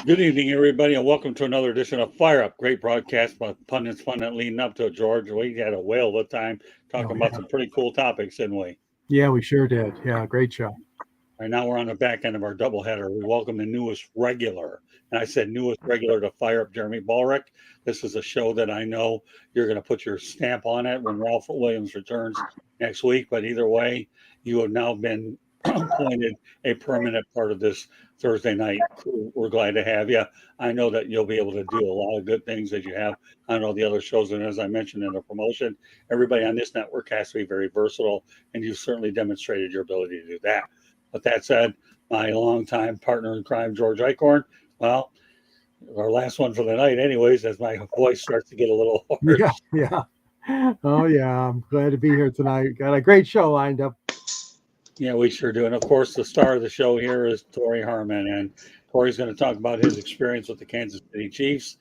Good evening, everybody, and welcome to another edition of Fire Up. Great broadcast by pundits fun that leading up to it, George. We had a whale of a time Oh, talking about yeah. some pretty cool topics, didn't we? Yeah, we sure did. Yeah, great show. Right now, we're on the back end of our doubleheader. We welcome the newest regular, and I said newest regular to Fire Up, Jeremy Ballrick. This is a show that I know you're going to put your stamp on it when Ralph Williams returns next week. But either way, you have now been appointed a permanent part of this Thursday night crew. We're glad to have you. I know that you'll be able to do a lot of good things as you have on all the other shows. And as I mentioned in the promotion, everybody on this network has to be very versatile, and you've certainly demonstrated your ability to do that. With that said, my longtime partner in crime, George Eichhorn, well, our last one for the night, anyways, as my voice starts to get a little Yeah, hoarse. yeah. Oh, yeah. I'm glad to be here tonight. Got a great show lined up. Yeah, we sure do. And of course, the star of the show here is Torri Harmon. And Torri's going to talk about his experience with the Kansas City Chiefs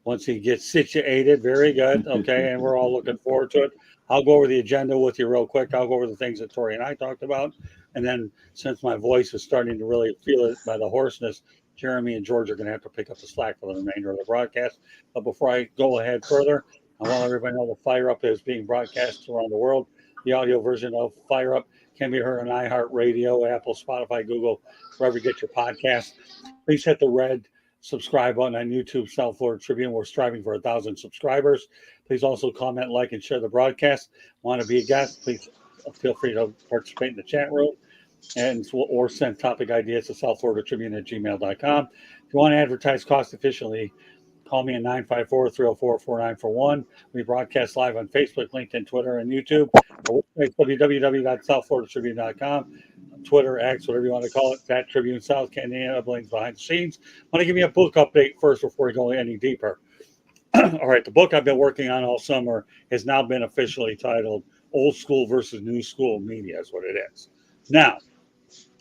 once he gets situated. Very good. Okay. And we're all looking forward to it. I'll go over the agenda with you real quick. I'll go over the things that Torri and I talked about. And then, since my voice is starting to really feel it by the hoarseness, Jeremy and George are going to have to pick up the slack for the remainder of the broadcast. But before I go ahead further, I want everybody to know the Fire Up is being broadcast around the world. The audio version of Fire Up can be heard on iHeartRadio, Apple, Spotify, Google, wherever you get your podcasts. Please hit the red subscribe button on YouTube, South Florida Tribune. We're striving for 1,000 subscribers. Please also comment, like, and share the broadcast. Want to be a guest? Please feel free to participate in the chat room and or send topic ideas to South Florida Tribune at gmail.com. If you want to advertise cost efficiently, call me at 954-304-4941. We broadcast live on Facebook, LinkedIn, Twitter, and YouTube. Our website, www.southfloridatribune.com. Twitter, X, whatever you want to call it, that Tribune South, Canadiana, Blaine's behind the scenes. I want to give you a book update first before we go any deeper. All right, the book I've been working on all summer has now been officially titled Old School versus New School Media, is what it is. Now,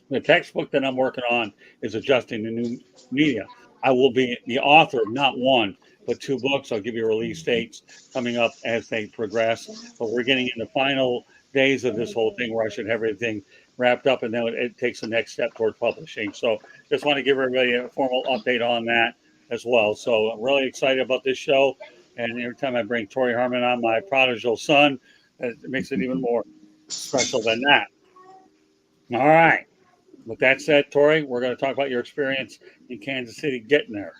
the textbook that I'm working on is Adjusting the New Media. I will be the author of not one, but two books. I'll give you release dates coming up as they progress. But we're getting in the final days of this whole thing where I should have everything wrapped up, and then it takes the next step toward publishing. So just want to give everybody a formal update on that as well. So I'm really excited about this show. And every time I bring Torri Harmon on, my prodigal son, it makes it even more special than that. All right. With that said, Torri, we're going to talk about your experience in Kansas City getting there.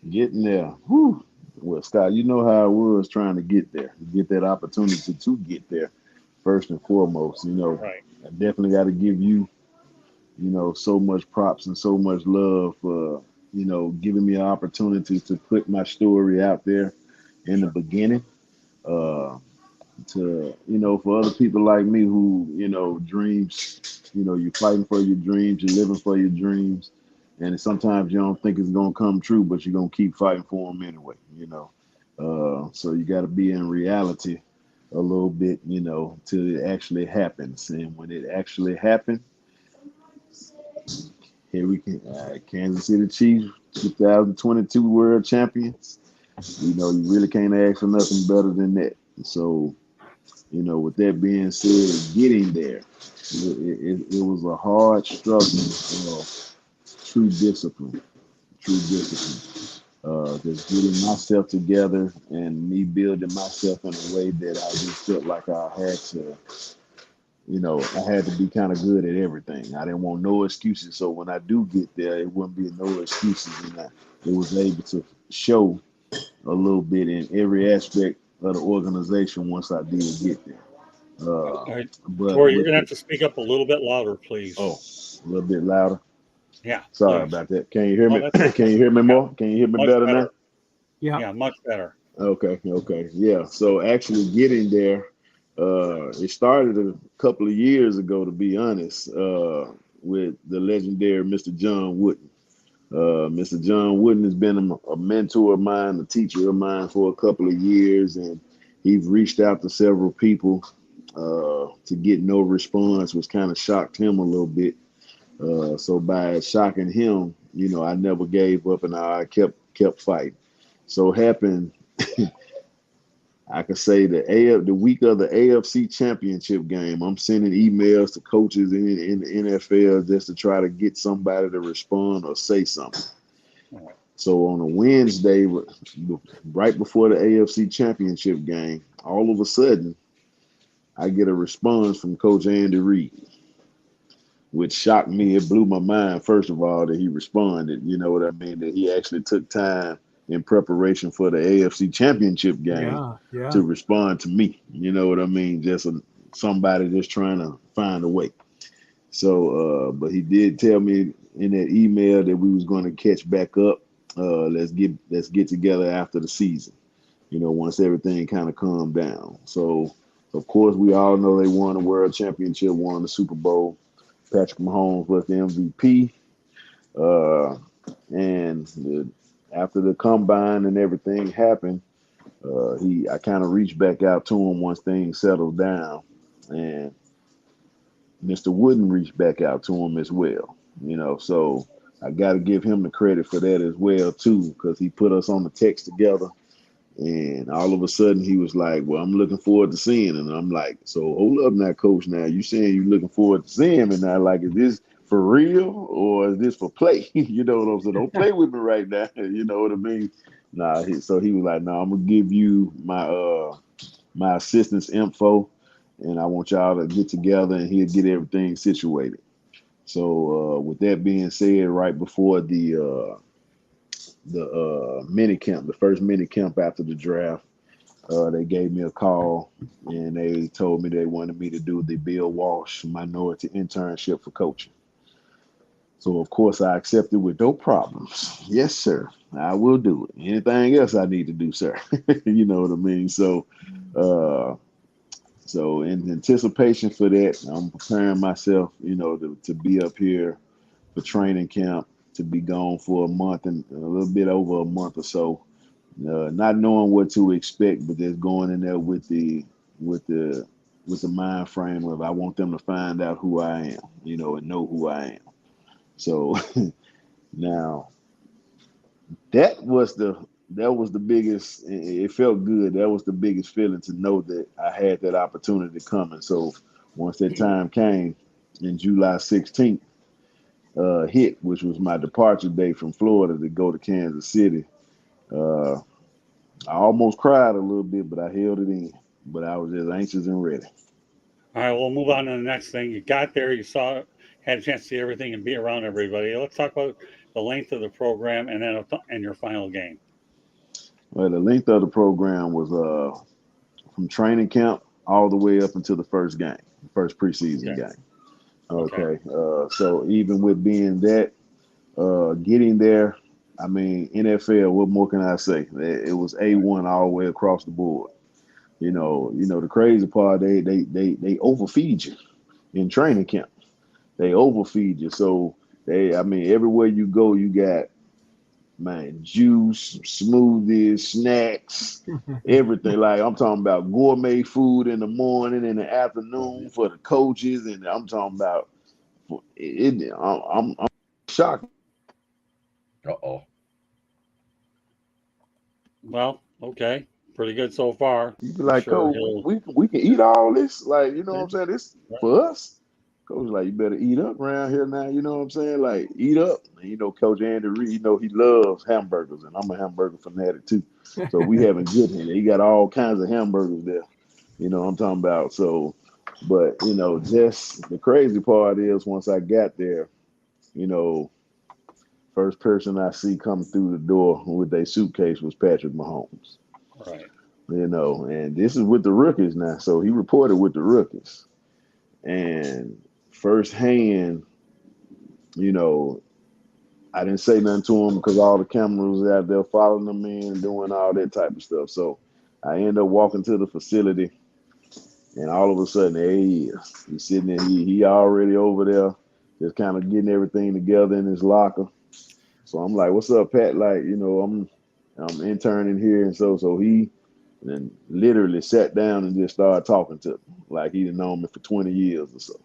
Getting there. Whew. Well, Scott, you know how I was trying to get there, get that opportunity to get there first and foremost. Right. I definitely got to give you, so much props and so much love for, giving me an opportunity to put my story out there in the beginning. Uh, for other people like me who, dreams, you're fighting for your dreams, you're living for your dreams. And sometimes you don't think it's going to come true, but you're going to keep fighting for them anyway. So you got to be in reality a little bit, till it actually happens. And when it actually happened, here we can, Kansas City Chiefs, 2022 World Champions. You really can't ask for nothing better than that. So, with that being said, getting there, it was a hard struggle, true discipline, true discipline. Just getting myself together and me building myself in a way that I just felt like I had to be kind of good at everything. I didn't want no excuses. So when I do get there, it wouldn't be no excuses. And it was able to show a little bit in every aspect of the organization once I did get there. All right. But Torri, you're with going to have the to speak up a little bit louder, please. a little bit louder. Yeah, Sorry please. about that. Can you hear Oh, me? that's Can okay. you hear me Yeah, more? Can you hear me much better now? better. Yeah. Yeah, much better. Okay. Yeah. So actually getting there, it started a couple of years ago, to be honest, with the legendary Mr. John Wooden. Mr. John Wooden has been a mentor of mine, a teacher of mine for a couple of years, and he's reached out to several people to get no response, which kind of shocked him a little bit. So by shocking him, I never gave up and I kept fighting. So it happened. I could say the week of the AFC Championship game, I'm sending emails to coaches in the NFL just to try to get somebody to respond or say something. So on a Wednesday, right before the AFC Championship game, all of a sudden, I get a response from Coach Andy Reid, which shocked me. It blew my mind, first of all, that he responded. You know what I mean? That he actually took time in preparation for the AFC Championship game Yeah. to respond to me. You know what I mean? Just somebody just trying to find a way. So, but he did tell me in that email that we was going to catch back up. Let's get together after the season. You know, once everything kind of calmed down. So, of course, we all know they won the World Championship, won the Super Bowl. Patrick Mahomes was the MVP. After the combine and everything happened, I kind of reached back out to him once things settled down, and Mr. Wooden reached back out to him as well. You know, so I got to give him the credit for that as well too, because he put us on the text together. And all of a sudden he was like, well, I'm looking forward to seeing him. And I'm like, so hold up now, coach. Now you saying you're looking forward to seeing him, and now, like, is this for real or is this for play? You know what I'm saying? Don't play with me right now. You know what I mean? So he was like, no, I'm gonna give you my assistant's info, and I want y'all to get together and he'll get everything situated. So with that being said, right before the mini camp, the first mini camp after the draft, they gave me a call and they told me they wanted me to do the Bill Walsh minority internship for coaching. So of course I accepted with no problems. Yes, sir. I will do it. Anything else I need to do, sir. You know what I mean? So in anticipation for that, I'm preparing myself, you know, to be up here for training camp, to be gone for a month and a little bit over a month or so, not knowing what to expect, but just going in there with the mind frame of I want them to find out who I am, you know, and know who I am. So now that was the biggest. It felt good. That was the biggest feeling, to know that I had that opportunity coming. So once that time came, in July 16th hit, which was my departure date from Florida to go to Kansas City, I almost cried a little bit, but I held it in. But I was just anxious and ready. All right, we'll move on to the next thing. You got there, you saw, had a chance to see everything and be around everybody. Let's talk about the length of the program and your final game. Well, the length of the program was from training camp all the way up until the first game, first preseason game. Okay. So even with being that, getting there, I mean, NFL, what more can I say? It was A1 all the way across the board. You know, the crazy part, they overfeed you in training camp. They overfeed you. So everywhere you go, you got, man, juice, smoothies, snacks, everything. Like, I'm talking about gourmet food in the morning, in the afternoon for the coaches, and I'm talking about it. I'm shocked. Uh-oh. Well, okay, pretty good so far. You be I'm like, sure Coach, he'll. we can eat all this, like, you know what I'm saying? This for us. Coach like, you better eat up around here now. You know what I'm saying? Like, eat up. And you know, Coach Andy Reid, you know, he loves hamburgers, and I'm a hamburger fanatic too. So we having good here. He got all kinds of hamburgers there. You know what I'm talking about? So, but you know, just the crazy part is, once I got there, you know, first person I see coming through the door with their suitcase was Patrick Mahomes. Right. You know, and this is with the rookies now. So he reported with the rookies. And firsthand, you know, I didn't say nothing to him because all the cameras was out there following them in and doing all that type of stuff. So I ended up walking to the facility, and all of a sudden, there he is. He's sitting there. He already over there, just kind of getting everything together in his locker. So I'm like, "What's up, Pat?" Like, you know, I'm interning here, and so he then literally sat down and just started talking to me like he'd known me for 20 years or so.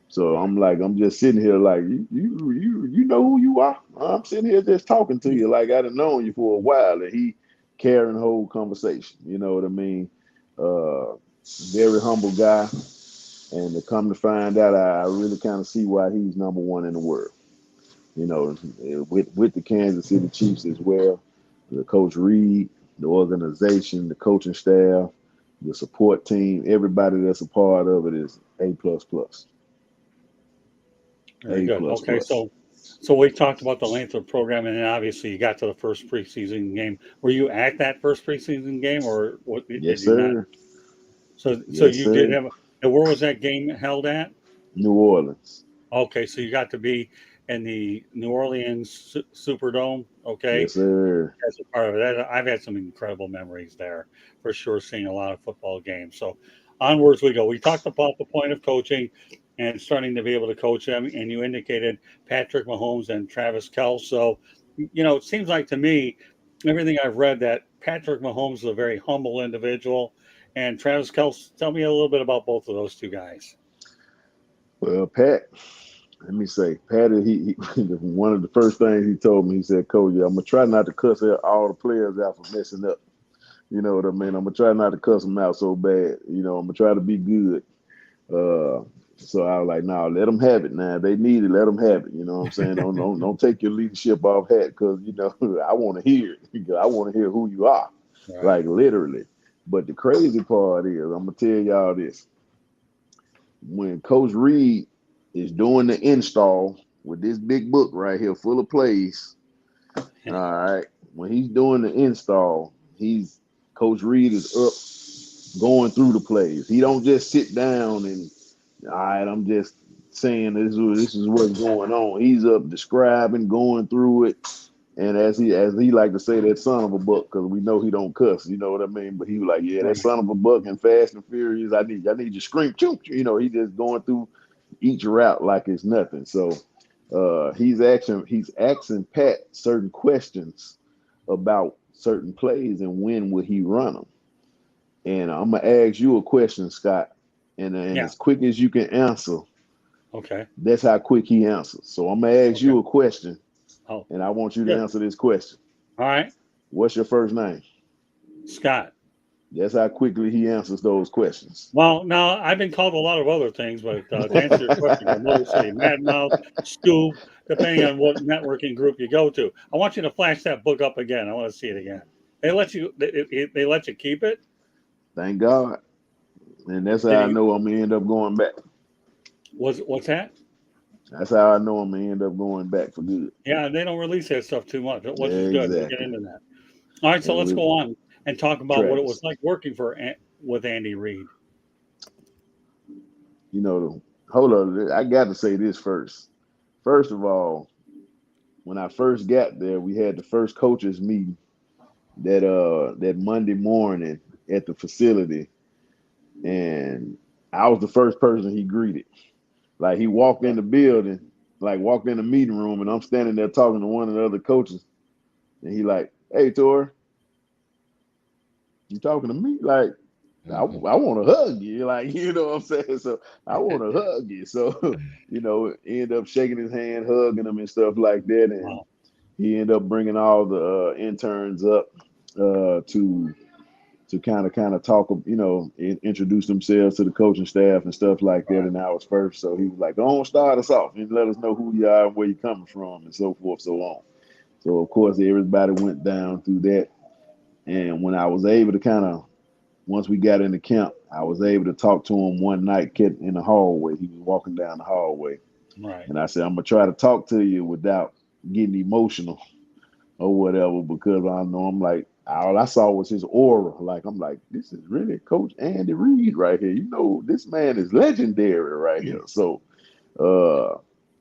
So I'm like, I'm just sitting here like, you know who you are? I'm sitting here just talking to you like I've known you for a while, and he carrying the whole conversation. You know what I mean? Very humble guy, and to come to find out, I really kind of see why he's number one in the world. you know, with the Kansas City Chiefs as well. The Coach Reed, the organization, the coaching staff, the support team, everybody that's a part of it is A plus plus. Very A good. plus Okay, plus. so we talked about the length of the program, and then obviously you got to the first preseason game. Were you at that first preseason game, or what, did Yes, you not? sir. So Yes, you did sir. have. And where was that game held at? New Orleans. Okay, so you got to be in the New Orleans Superdome. Okay, Yes, sir. as a part of it. I've had some incredible memories there for sure, seeing a lot of football games. So onwards we go. We talked about the point of coaching and starting to be able to coach them, and you indicated Patrick Mahomes and Travis Kelce. So, it seems like to me, everything I've read, that Patrick Mahomes is a very humble individual, and Travis Kelce. Tell me a little bit about both of those two guys. Well, Pat, let me say, Patty, one of the first things he told me, he said, Coach, I'm gonna try not to cuss all the players out for messing up. You know what I mean? I'm gonna try not to cuss them out so bad. I'm gonna try to be good. So I was like, no, let them have it now. They need it, let them have it. You know what I'm saying? Don't take your leadership off hat, because I want to hear it. I want to hear who you are, Right. like literally. But the crazy part is, I'm gonna tell y'all this: when Coach Reed is doing the install with this big book right here full of plays, all right, when he's doing the install, Coach Reed is up going through the plays. He don't just sit down and, all right, I'm just saying this is what's going on. He's up describing, going through it. And as he like to say, that son of a buck, because we know he don't cuss, you know what I mean? But he was like, yeah, that Right. son of a buck and Fast and Furious, I need you to scream, choop. He just going through each route like it's nothing. So he's asking Pat certain questions about certain plays and when would he run them. And I'm gonna ask you a question, Scott, and Yeah. as quick as you can answer, Okay. that's how quick he answers. So I'm gonna ask Okay. you a question, Oh, and I want you to good. answer this question. All right. What's your first name? Scott. That's how quickly he answers those questions. Well, now I've been called a lot of other things, but to answer your question, your Motor City Madmouth, Scoop, depending on what networking group you go to. I want you to flash that book up again. I want to see it again. They let you keep it. Thank God. And that's Did how I he? know I'm gonna end up going back. What's that? That's how I know I'm gonna end up going back for good. Yeah, they don't release that stuff too much, which is good. We'll get Exactly. into that. All right, so And let's with go on and talk about what it was Travis, like working with Andy Reid. hold on, I got to say this first. First of all, when I first got there, we had the first coaches meeting that Monday morning at the facility, and I was the first person he greeted. Like, he walked in the building, like walked in the meeting room, and I'm standing there talking to one of the other coaches, and he like, "Hey, Torri, you talking to me?" Like, I want to hug you, like, you know what I'm saying? So I want to hug you. So, end up shaking his hand, hugging him and stuff like that. And Wow. he ended up bringing all the interns up to kind of talk, introduce themselves to the coaching staff and stuff like that. Right. And I was first, so he was like, "Don't start us off and let us know who you are and where you're coming from and so forth, so on." So of course everybody went down through that. And when I was able to once we got into camp, I was able to talk to him one night in the hallway. He was walking down the hallway, Right. and I said, "I'm gonna try to talk to you without getting emotional or whatever, because I know I'm like, all I saw was his aura. Like, I'm like, this is really Coach Andy Reid right here. This man is legendary right here." So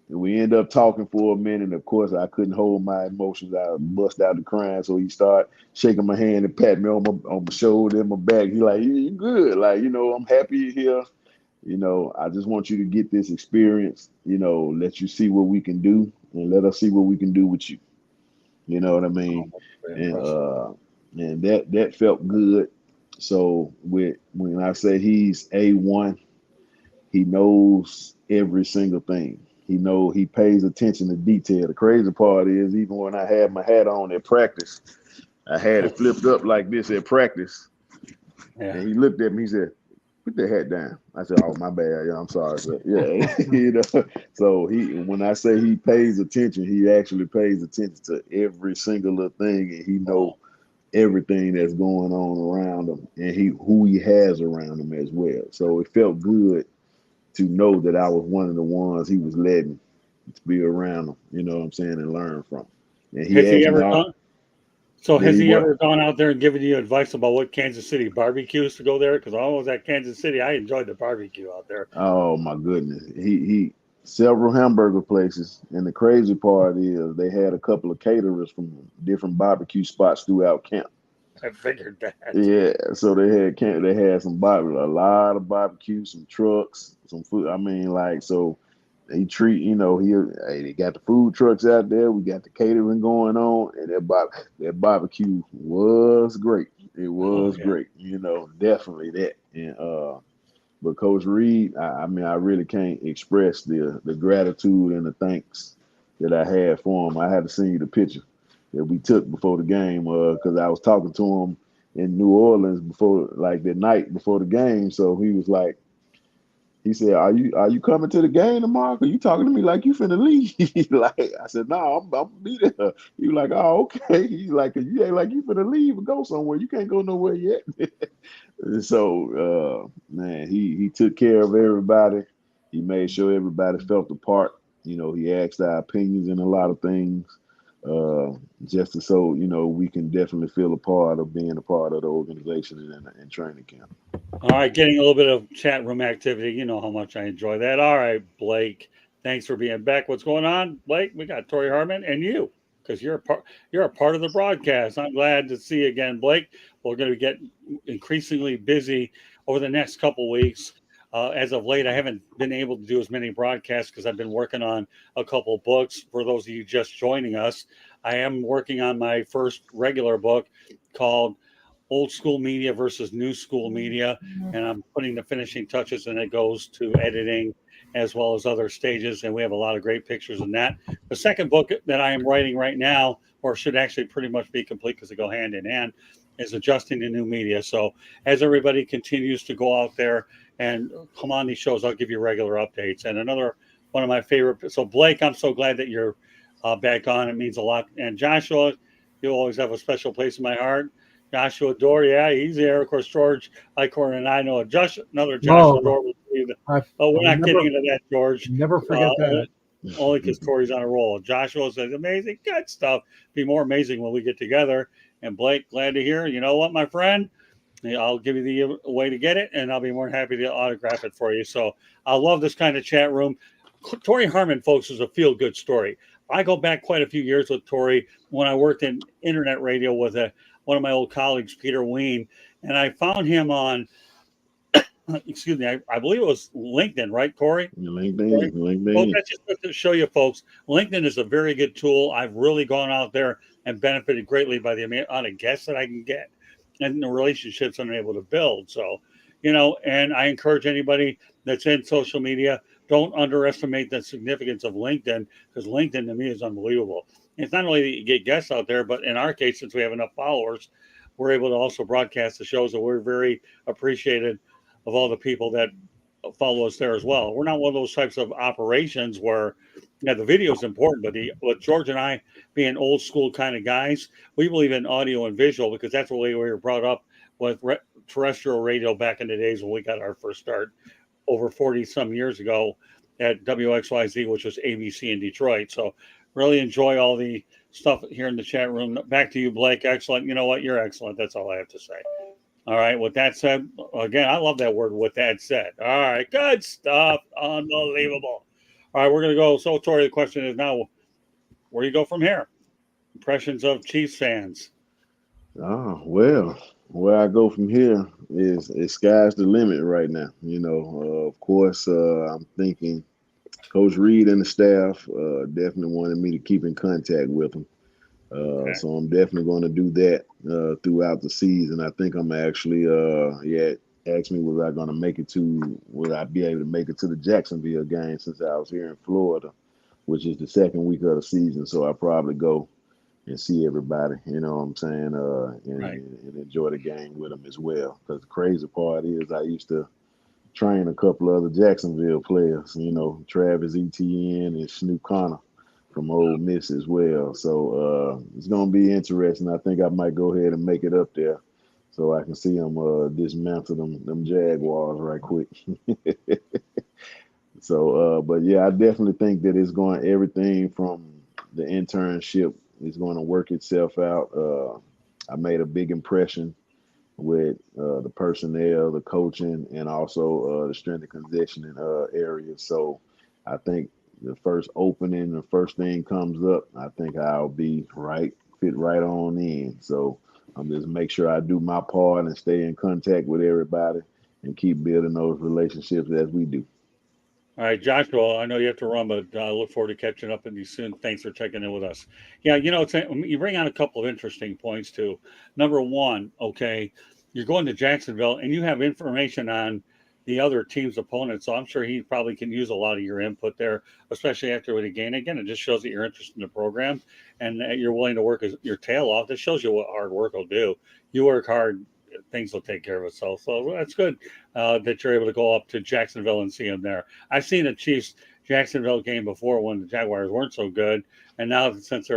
we end up talking for a minute. And of course, I couldn't hold my emotions. I bust out the crying. So he started shaking my hand and patting me on my shoulder and my back. He like, "You good? Like, I'm happy you're here. I just want you to get this experience. Let you see what we can do, and let us see what we can do with you." You know what I Oh, mean? that's very And impressive. that felt good. So when I say he's A1, he knows every single thing. He pays attention to detail. The crazy part is, even when I had my hat on at practice, I had it flipped up like this at practice. Yeah. And he looked at me, he said, put the hat down. I said, oh, my bad. Yeah, I'm sorry. Sir. Yeah, So when I say he pays attention, he actually pays attention to every single little thing, and he know everything that's going on around him, and who he has around him as well. So it felt good to know that I was one of the ones he was letting to be around him. You know what I'm saying, and learn from. And he Has he asked me, ever done? So did has he he what? ever gone out there and given you advice about what Kansas City barbecues to go there? Because I was at Kansas City, I enjoyed the barbecue out there. Oh my goodness. He several hamburger places, and the crazy part is they had a couple of caterers from different barbecue spots throughout camp. I figured that. Yeah, so they had some barbecue, a lot of barbecue, some trucks, some food. I mean, like, so he treat, hey, they got the food trucks out there, we got the catering going on, and that barbecue was great. It Oh was yeah. great, definitely that. And but Coach Reed, I mean, I really can't express the gratitude and the thanks that I had for him. I had to send you the picture that we took before the game, because I was talking to him in New Orleans before, like the night before the game. So he was like, he said, "Are you coming to the game tomorrow? Cause you talking to me like you finna leave." Like I said, "No, I'm gonna be there." He was like, "Oh, okay." He's like, "You ain't like you finna leave and go somewhere. You can't go nowhere yet." So, man, he took care of everybody. He made sure everybody felt the part. He asked our opinions in a lot of things, uh, just so we can definitely feel a part of being a part of the organization and training camp. All right, getting a little bit of chat room activity. You know how much I enjoy that. All right, Blake, thanks for being back. What's going on, Blake? We got Torri Harmon and you, because you're a part of the broadcast. I'm glad to see you again, Blake. We're going to get increasingly busy over the next couple weeks. As of late, I haven't been able to do as many broadcasts because I've been working on a couple books. For those of you just joining us, I am working on my first regular book called Old School Media versus New School Media, and I'm putting the finishing touches, and it goes to editing as well as other stages, and we have a lot of great pictures in that. The second book that I am writing right now, or should actually pretty much be complete because they go hand in hand, is Adjusting to New Media. So as everybody continues to go out there and come on these shows, I'll give you regular updates. And another one of my favorite, so Blake, I'm so glad that you're back on. It means a lot. And Joshua, you always have a special place in my heart. Joshua Dore, yeah, he's there. Of course, George Eichhorn and I know another Joshua Oh, Dore. I, Oh, we're I'll not getting never, into that, George. never forget that. Only because Tori's on a roll. Joshua says, amazing, good stuff. Be more amazing when we get together. And Blake, glad to hear. You know what, my friend? I'll give you the way to get it, and I'll be more than happy to autograph it for you. So I love this kind of chat room. Torri Harmon, folks, is a feel-good story. I go back quite a few years with Torri when I worked in internet radio with one of my old colleagues, Peter Ween, and I found him on, excuse me, I believe it was LinkedIn, right, Torri? Right? Well, LinkedIn. that's just to show you, folks. LinkedIn is a very good tool. I've really gone out there and benefited greatly by the amount of guests that I can get and the relationships I'm able to build. So, and I encourage anybody that's in social media, don't underestimate the significance of LinkedIn, because LinkedIn to me is unbelievable. It's not only that you get guests out there, but in our case, since we have enough followers, we're able to also broadcast the shows, and we're very appreciated of all the people that follow us there as well. We're not one of those types of operations where, yeah, the video is important, but with George and I being old school kind of guys, we believe in audio and visual because that's the way we were brought up with terrestrial radio back in the days when we got our first start over 40 some years ago at WXYZ, which was ABC in Detroit. So really enjoy all the stuff here in the chat room. Back to you, Blake. Excellent. You know what? You're excellent. That's all I have to say. All right. With that said, again, I love that word. With that said, all right, good stuff. Unbelievable. All right, we're gonna go. So, Torri, the question is now, where do you go from here? Impressions of Chiefs fans. Oh, well, where I go from here is sky's the limit right now. Of course, I'm thinking Coach Reed and the staff definitely wanted me to keep in contact with them. Okay. So I'm definitely going to do that throughout the season. I think I'm actually, asked me would I be able to make it to the Jacksonville game since I was here in Florida, which is the second week of the season. So I'll probably go and see everybody, you know what I'm saying, Right. and enjoy the game with them as well. Because the crazy part is I used to train a couple of other Jacksonville players, you know, Travis Etienne and Snoop Connor from Ole Miss as well. So it's gonna be interesting. I think I might go ahead and make it up there so I can see them dismantle them Jaguars right quick. So but yeah, I definitely think that it's going everything from the internship is going to work itself out. I made a big impression with the personnel, the coaching, and also the strength and conditioning area. So I think the first opening, the first thing comes up, I think I'll be fit right on in. So I'm just make sure I do my part and stay in contact with everybody and keep building those relationships as we do. All right, Joshua, I know you have to run, but I look forward to catching up with you soon. Thanks for checking in with us. Yeah, you bring out a couple of interesting points too. Number one, okay, you're going to Jacksonville and you have information on the other team's opponent, so I'm sure he probably can use a lot of your input there, especially after the game. Again, it just shows that you're interested in the program and that you're willing to work your tail off. This shows you what hard work will do. You work hard, things will take care of itself. So that's good that you're able to go up to Jacksonville and see him there. I've seen a Chiefs Jacksonville game before when the Jaguars weren't so good, and now since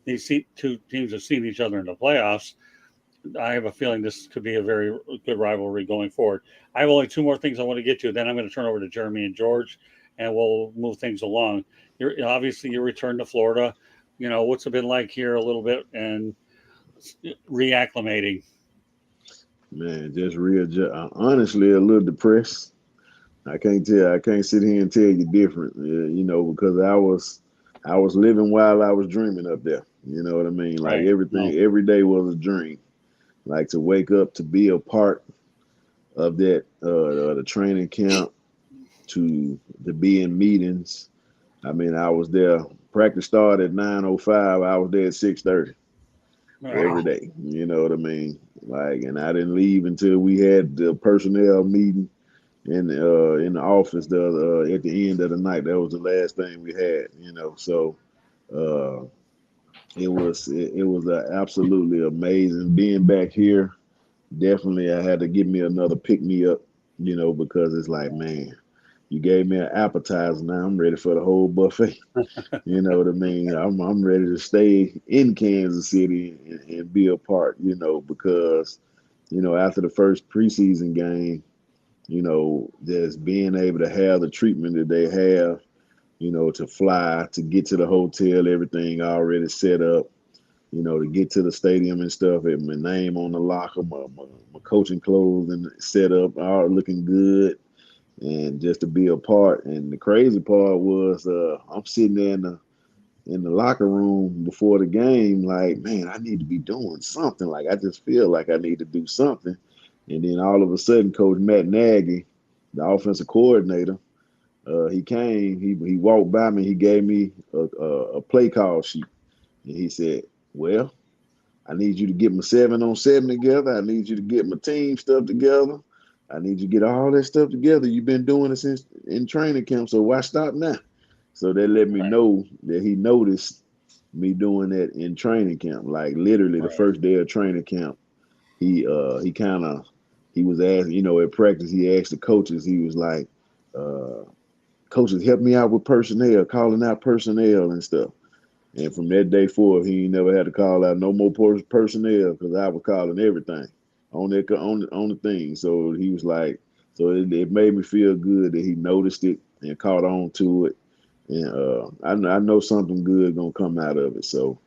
these two teams have seen each other in the playoffs, I have a feeling this could be a very good rivalry going forward. I have only two more things I want to get to. Then I'm going to turn over to Jeremy and George, and we'll move things along. Obviously you returned to Florida. What's it been like here a little bit and reacclimating? Man, just real. Honestly, a little depressed. I can't tell. I can't sit here and tell you different. Because I was living while I was dreaming up there. You know what I mean? Like Right. everything, every day was a dream. Like to wake up to be a part of that, the training camp, to be in meetings. I mean, I was there. Practice started at 9:05. I was there at 6:30 every day. You know what I mean? Like, and I didn't leave until we had the personnel meeting in the office at the end of the night. That was the last thing we had. So uh, it was absolutely amazing being back here. Definitely, I had to give me another pick me up. Because it's like, man, you gave me an appetizer. Now I'm ready for the whole buffet. You know what I mean? I'm ready to stay in Kansas City and be a part. Because after the first preseason game, just being able to have the treatment that they have, to fly, to get to the hotel, everything already set up, to get to the stadium and stuff, and my name on the locker, my coaching clothes and set up, all looking good, and just to be a part. And the crazy part was I'm sitting there in the locker room before the game, like, man, I need to be doing something. Like, I just feel like I need to do something. And then all of a sudden, Coach Matt Nagy, the offensive coordinator, he came, he walked by me, he gave me a play call sheet. And he said, well, I need you to get my 7-on-7 together. I need you to get my team stuff together. I need you to get all that stuff together. You've been doing it since in training camp, so why stop now? So they let me know that he noticed me doing that in training camp. Like literally the first day of training camp, he was asked, at practice, he asked the coaches, he was like, coaches, help me out with personnel, calling out personnel and stuff. And from that day forward, he never had to call out no more personnel because I was calling everything on the thing. So he was like, so it made me feel good that he noticed it and caught on to it. And I know something good gonna come out of it. So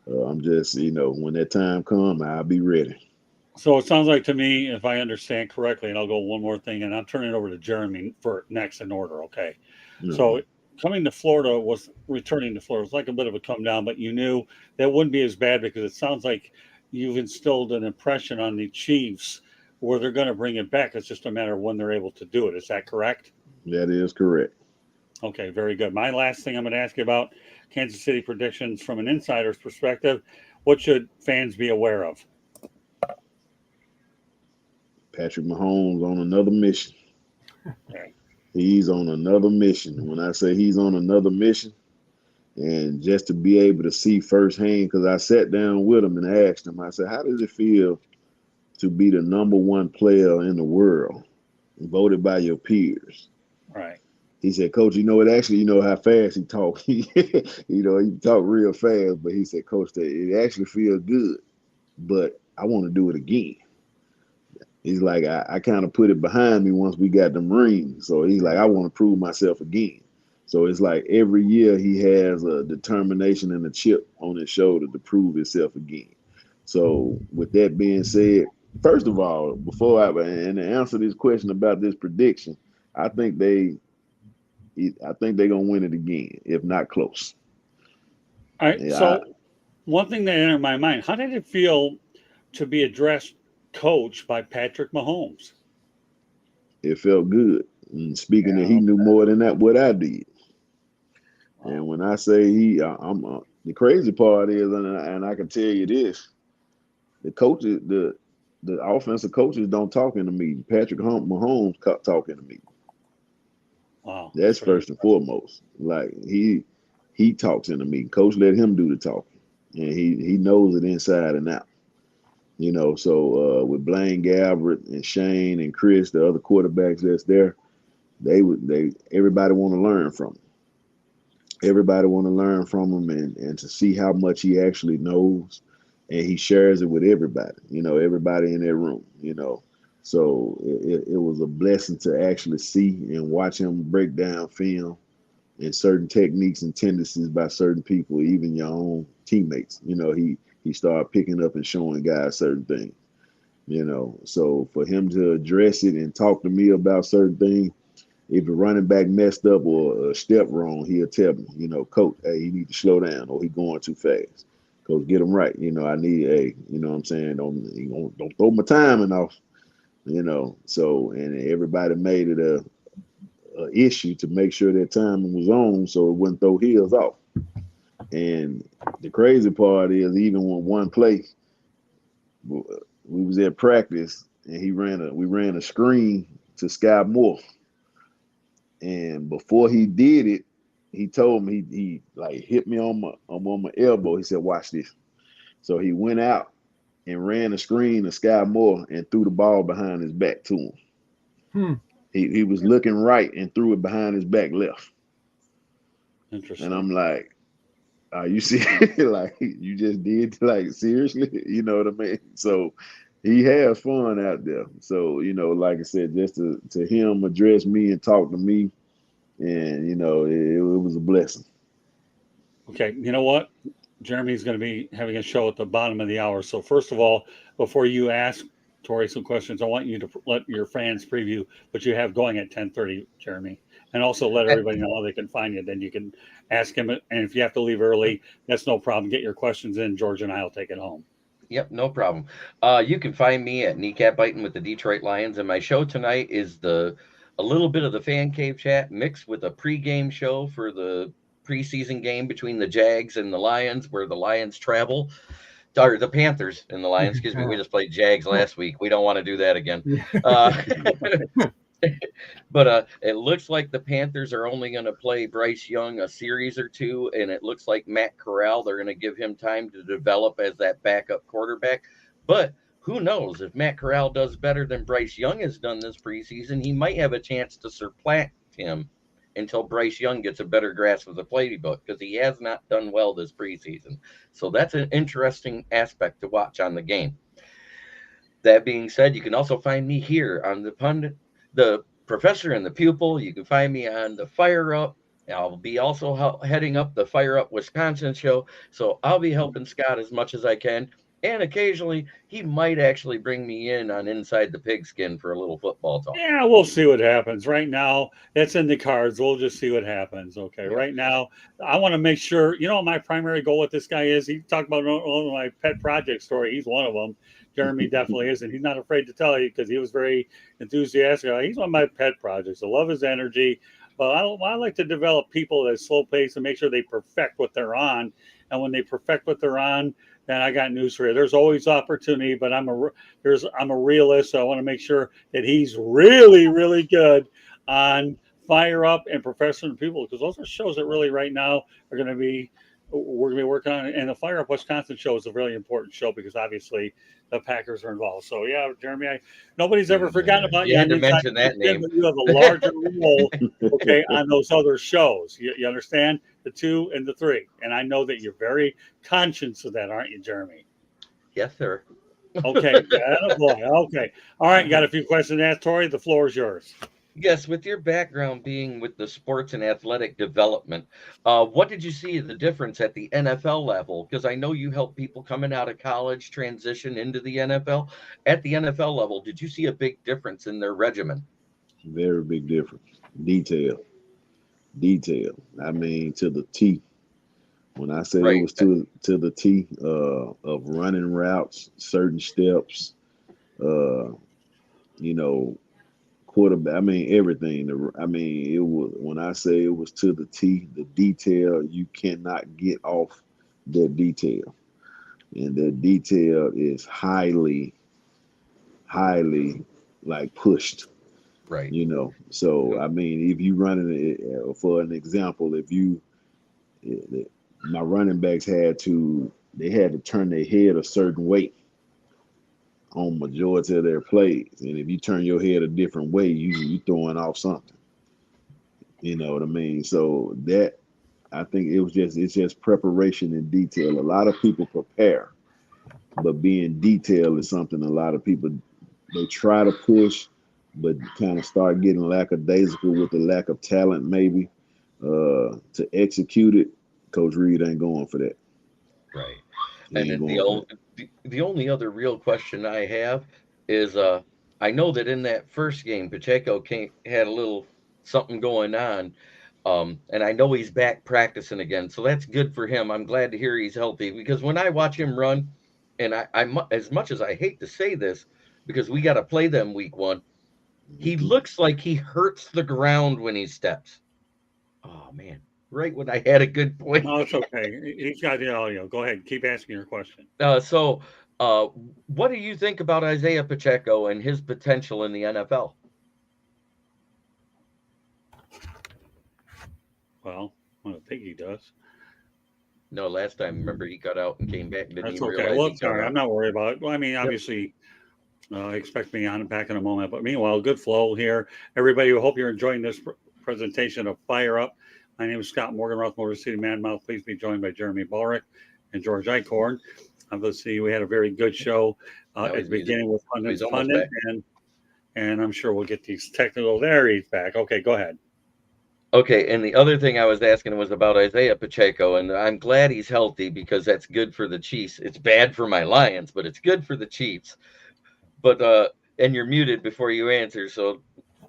I'm just, when that time comes, I'll be ready. So it sounds like to me, if I understand correctly, and I'll go one more thing, and I'm turning it over to Jeremy for next in order. Okay. Mm-hmm. So returning to Florida was like a bit of a come down, but you knew that wouldn't be as bad because it sounds like you've instilled an impression on the Chiefs where they're going to bring it back. It's just a matter of when they're able to do it. Is that correct? That is correct. Okay, very good. My last thing I'm going to ask you about Kansas City predictions from an insider's perspective. What should fans be aware of? Patrick Mahomes on another mission. Okay. He's on another mission. When I say he's on another mission, and just to be able to see firsthand, because I sat down with him and asked him, I said, how does it feel to be the number one player in the world voted by your peers. Right. He said, Coach, you know how fast he talk. He talk real fast, but he said, Coach, that it actually feels good, but I want to do it again. He's like, I kind of put it behind me once we got them rings. So he's like, I want to prove myself again. So it's like every year he has a determination and a chip on his shoulder to prove himself again. So with that being said, first of all, and to answer this question about this prediction, I think they're gonna win it again, if not close. All right. Yeah, So one thing that entered my mind: how did it feel to be addressed coach by Patrick Mahomes? it felt good. And speaking Yeah. that he knew more than that what I did. Wow. And when I say the crazy part is, and I can tell you this, the coaches, the offensive coaches don't talk in the meeting. Patrick Mahomes talk in the meeting. Wow. That's pretty first and foremost. Like he talks in the meeting. Coach let him do the talking, and he knows it inside and out. So with Blaine Gabbert and Shane and Chris, the other quarterbacks that's there, everybody want to learn from him. Everybody want to learn from him and to see how much he actually knows, and he shares it with everybody. Everybody in that room. So it was a blessing to actually see and watch him break down film and certain techniques and tendencies by certain people, even your own teammates. He started picking up and showing guys certain things. So for him to address it and talk to me about certain things, if a running back messed up or a step wrong, he'll tell me, Coach, hey, he need to slow down or he going too fast. Coach, get him right. I need, you know what I'm saying? Don't throw my timing off, So, and everybody made it a issue to make sure that timing was on so it wouldn't throw heels off. And the crazy part is, even when one play, we was at practice and we ran a screen to Sky Moore. And before he did it, he told me he like hit me on my elbow. He said, "Watch this." So he went out and ran a screen to Sky Moore and threw the ball behind his back to him. He was looking right and threw it behind his back left. Interesting. And I'm like, "Are you serious? Like you just did? Like seriously? You know what I mean?" So he has fun out there. So like I said, just to him address me and talk to me. And it was a blessing. Okay, you know what? Jeremy's going to be having a show at the bottom of the hour. So first of all, before you ask Torri some questions, I want you to let your fans preview what you have going at 10:30, Jeremy, and also let everybody know how they can find you. Then you can ask him, and if you have to leave early, that's no problem. Get your questions in. George and I will take it home. Yep, no problem. You can find me at Kneecap Biting with the Detroit Lions, and my show tonight is a little bit of the fan cave chat mixed with a pregame show for the preseason game between the Jags and the Lions, where the Lions travel, or the Panthers and the Lions. Excuse me, we just played Jags last week. We don't want to do that again. But it looks like the Panthers are only going to play Bryce Young a series or two, and it looks like Matt Corral, they're going to give him time to develop as that backup quarterback. But who knows? If Matt Corral does better than Bryce Young has done this preseason, he might have a chance to supplant him until Bryce Young gets a better grasp of the playbook, because he has not done well this preseason. So that's an interesting aspect to watch on the game. That being said, you can also find me here on the Pundit, the Professor and the Pupil. You can find me on the Fire Up. I'll be also heading up the Fire Up Wisconsin show. So I'll be helping Scott as much as I can. And occasionally, he might actually bring me in on Inside the Pigskin for a little football talk. Yeah, we'll see what happens. Right now, that's in the cards. We'll just see what happens. Okay. Yeah. Right now, I want to make sure, my primary goal with this guy is, he talked about one of my pet project story. He's one of them. Jeremy definitely is. And he's not afraid to tell you, because he was very enthusiastic. He's one of my pet projects. I love his energy. But I like to develop people at a slow pace and make sure they perfect what they're on. And when they perfect what they're on, then I got news for you. There's always opportunity, but I'm a realist, so I want to make sure that he's really, really good on Fire Up and Professional People, because those are shows that really right now are going to be we're going to be working on it. And the Fire Up Wisconsin show is a really important show because obviously the Packers are involved. So yeah, Jeremy, nobody's ever forgotten about You you had on to Inside mention that Michigan, name. but you have a larger role, okay, on those other shows. You understand the 2 and the 3, and I know that you're very conscious of that, aren't you, Jeremy? Yes, sir. Okay, boy. Okay, all right. Got a few questions to ask Torri. The floor is yours. Yes, with your background being with the sports and athletic development, what did you see the difference at the NFL level? Because I know you help people coming out of college transition into the NFL. At the NFL level, did you see a big difference in their regimen? Very big difference. Detail, detail. I mean, to the T. When I say it Right. was to the T of running routes, certain steps, uh, you know, quarterback. I mean, everything. I mean, it was when I say it was to the T, the detail. You cannot get off that detail, and that detail is highly, highly like pushed. Right. So I mean, if you running it for an example, if you my running backs they had to turn their head a certain way on majority of their plays, and if you turn your head a different way, you throwing off something. You know what I mean? So that I think it's just preparation and detail. A lot of people prepare, but being detailed is something a lot of people they try to push, but kind of start getting lackadaisical with the lack of talent maybe to execute it. Coach Reed ain't going for that. Right. He And ain't then going for that. the only other real question I have is I know that in that first game Pacheco had a little something going on. And I know he's back practicing again, so that's good for him. I'm glad to hear he's healthy because when I watch him run, and as much as I hate to say this, because we got to play them week 1, he Mhm. looks like he hurts the ground when he steps. Oh man, right when I had a good point. No, it's okay. He's got the audio. Go ahead. Keep asking your question. So, uh, what do you think about Isaiah Pacheco and his potential in the NFL? Well, I don't think he does. No, last time, remember he got out and came back. Didn't That's even okay. realize Well, he it's all got right. I'm out. not worried about it. Well, I mean, Yep. obviously, expect me on back in a moment. But meanwhile, good flow here. Everybody, I hope you're enjoying this presentation of Fire Up. My name is Scott Morgan, Roth Motor City Manmouth. Please be joined by Jeremy Ballrick and George Eichhorn. Obviously, we had a very good show Now at he's the muted. beginning with He's Pundits almost Pundit, back. and I'm sure we'll get these technical. There, he's back. Okay, go ahead. Okay, and the other thing I was asking was about Isaiah Pacheco, and I'm glad he's healthy because that's good for the Chiefs. It's bad for my Lions, but it's good for the Chiefs. But and you're muted before you answer, so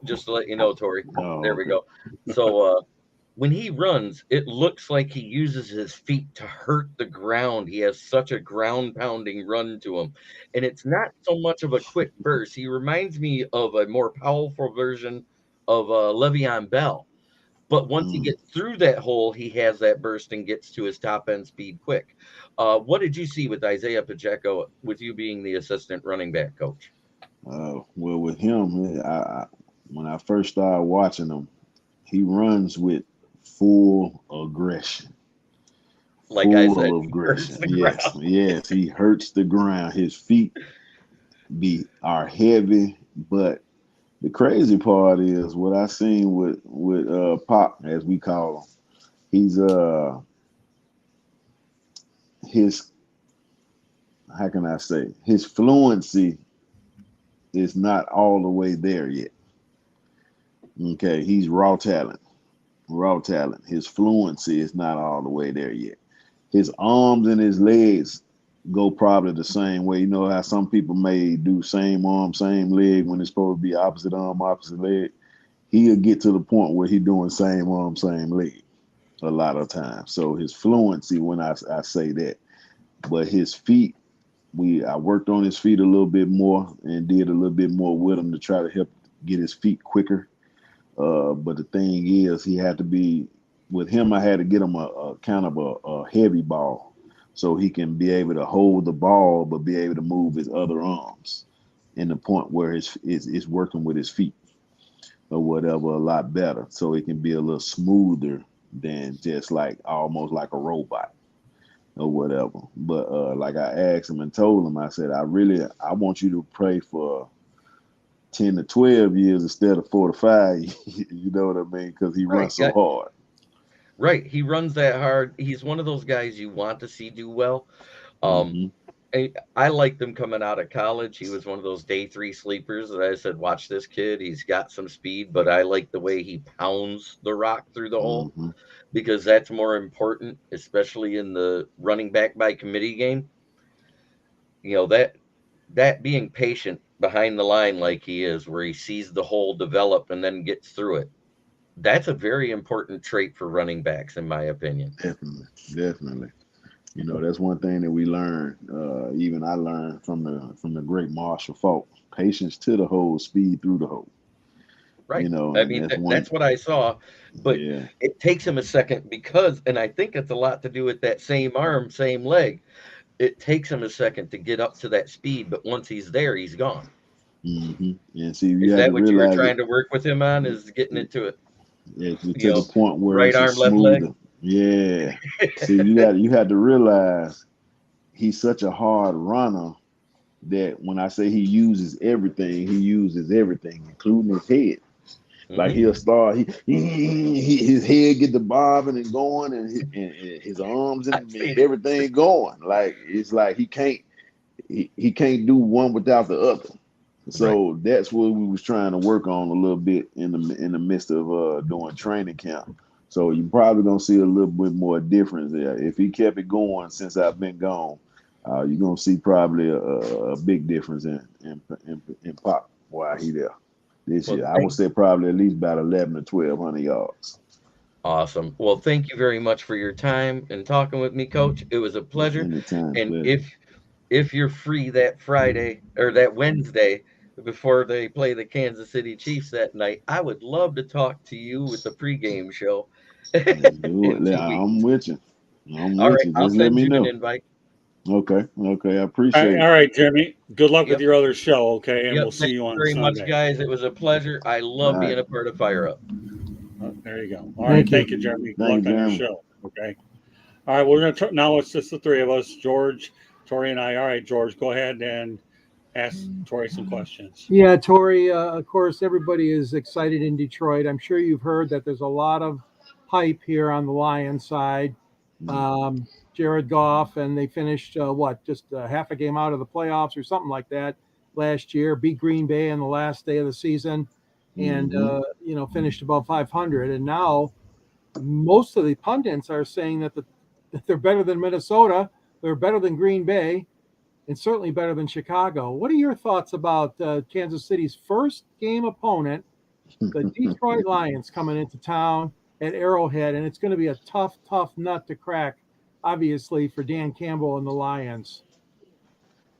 just to let you know, Tori. Oh, There we okay. go. So when he runs, it looks like he uses his feet to hurt the ground. He has such a ground pounding run to him. And it's not so much of a quick burst. He reminds me of a more powerful version of Le'Veon Bell. But once he Mm. gets through that hole, he has that burst and gets to his top end speed quick. What did you see with Isaiah Pacheco, with you being the assistant running back coach? Well, with him, when I first started watching him, he runs with full aggression. Like I said, Full he hurts aggression. the Yes, ground. yes. He hurts the ground. His feet are heavy, but the crazy part is what I seen with Pop, as we call him. He's his how can I say his fluency is not all the way there yet. Okay, he's raw talent. Raw talent. His fluency is not all the way there yet. His arms and his legs go probably the same way. You know how some people may do same arm, same leg when it's supposed to be opposite arm, opposite leg. He'll get to the point where he's doing same arm, same leg a lot of times. So his fluency, when I say that, but his feet, I worked on his feet a little bit more and did a little bit more with him to try to help get his feet quicker. But the thing is, he had to be with him. I had to get him a kind of a heavy ball, so he can be able to hold the ball, but be able to move his other arms. In the point where it's working with his feet or whatever a lot better, so it can be a little smoother than just like almost like a robot. or whatever. But like I asked him and told him, I said, I want you to pray for 10 to 12 years instead of 4 to 5. You know what I mean? Because he Right. runs so hard. Right. He runs that hard. He's one of those guys you want to see do well. Um, Hmm. I liked him coming out of college. He was one of those day 3 sleepers that I said, watch this kid. He's got some speed, but I like the way he pounds the rock through the hole Hmm. because that's more important, especially in the running back by committee game. You know, that being patient behind the line like he is, where he sees the hole develop and then gets through it. That's a very important trait for running backs, in my opinion. Definitely, definitely. You know, that's one thing that we learned. Even I learned from the great Marshall Faulk: patience to the hole, speed through the hole. You Right. know, I and mean, that's one. that's what I saw, but Yeah. it takes him a second because, and I think it's a lot to do with that same arm, same leg. It takes him a second to get up to that speed, but once he's there, he's gone. Hmm. And see, you Is have that to what you were realize it, trying to work with him on? Is getting it to it, to the point where right it's a arm, left leg? smoother. Yeah. See, you had to realize he's such a hard runner that when I say he uses everything, including his head. Like Hmm. he'll start, his head get the bobbing and going, and his arms I've and seen it. everything going. Like it's like he can't do one without the other. Right. So that's what we was trying to work on a little bit in the midst of doing training camp. So you're probably gonna see a little bit more difference there. If he kept it going since I've been gone, you're gonna see probably a big difference in pop while he there this Well, year. I would say probably at least about 11 to 1200 yards. awesome. Well, thank you very much for your time and talking with me, Coach. It was a pleasure. Anytime, And pleasure. if you're free that Friday or that Wednesday before they play the Kansas City Chiefs that night, I would love to talk to you with the pregame show Let's do in it. 2 weeks. I'm with you. I'm All with right, you. I'll Just let send me you an know. invite. Okay. Okay. I All appreciate right, it. all right, Jimmy. Good luck with Yep. your other show, okay? And Yep. we'll see Thank you you on very much, Sunday. guys. It was a pleasure. I All love right. being a part of Fire Up. There you go. All right, Thank you. thank you, Jeremy. Good Thank you, luck on your Jeremy. show, okay? All right, we're gonna now it's just the three of us, George, Tori, and I. All right, George, go ahead and ask Tori some questions. Yeah, Tori, of course, everybody is excited in Detroit. I'm sure you've heard that there's a lot of hype here on the Lions side. Um, Jared Goff, and they finished, just half a game out of the playoffs or something like that last year, beat Green Bay on the last day of the season, and, Mm-hmm. finished above 500. And now most of the pundits are saying that they're better than Minnesota, they're better than Green Bay, and certainly better than Chicago. What are your thoughts about Kansas City's first game opponent, the Detroit Lions, coming into town at Arrowhead? And it's going to be a tough, tough nut to crack, obviously, for Dan Campbell and the Lions.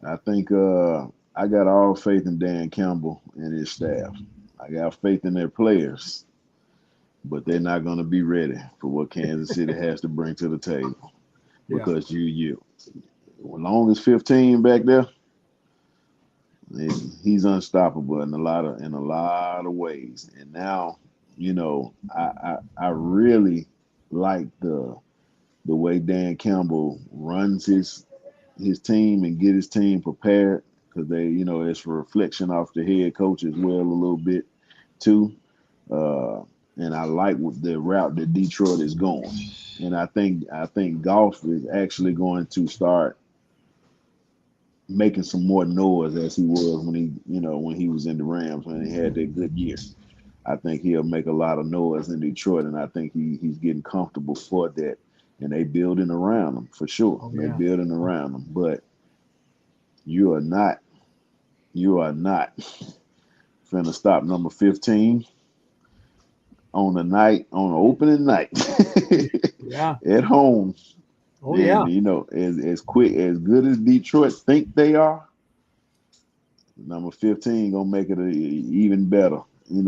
I think I got all faith in Dan Campbell and his staff. I got faith in their players, but they're not going to be ready for what Kansas City has to bring to the table Yeah. because you, as long as 15 back there, he's unstoppable in a lot of ways. And now, I really like the way Dan Campbell runs his team and get his team prepared because it's a reflection off the head coach as well a little bit too. And I like the route that Detroit is going. And I think Goff is actually going to start making some more noise as he was when he was in the Rams when he had that good year. I think he'll make a lot of noise in Detroit, and I think he's getting comfortable for that. And they building around him for sure. Oh, They yeah. building around him, but you are not finna stop number 15 on the opening night Yeah. at home. Oh, And yeah. as quick as good as Detroit think they are, number 15 gonna make it even better. He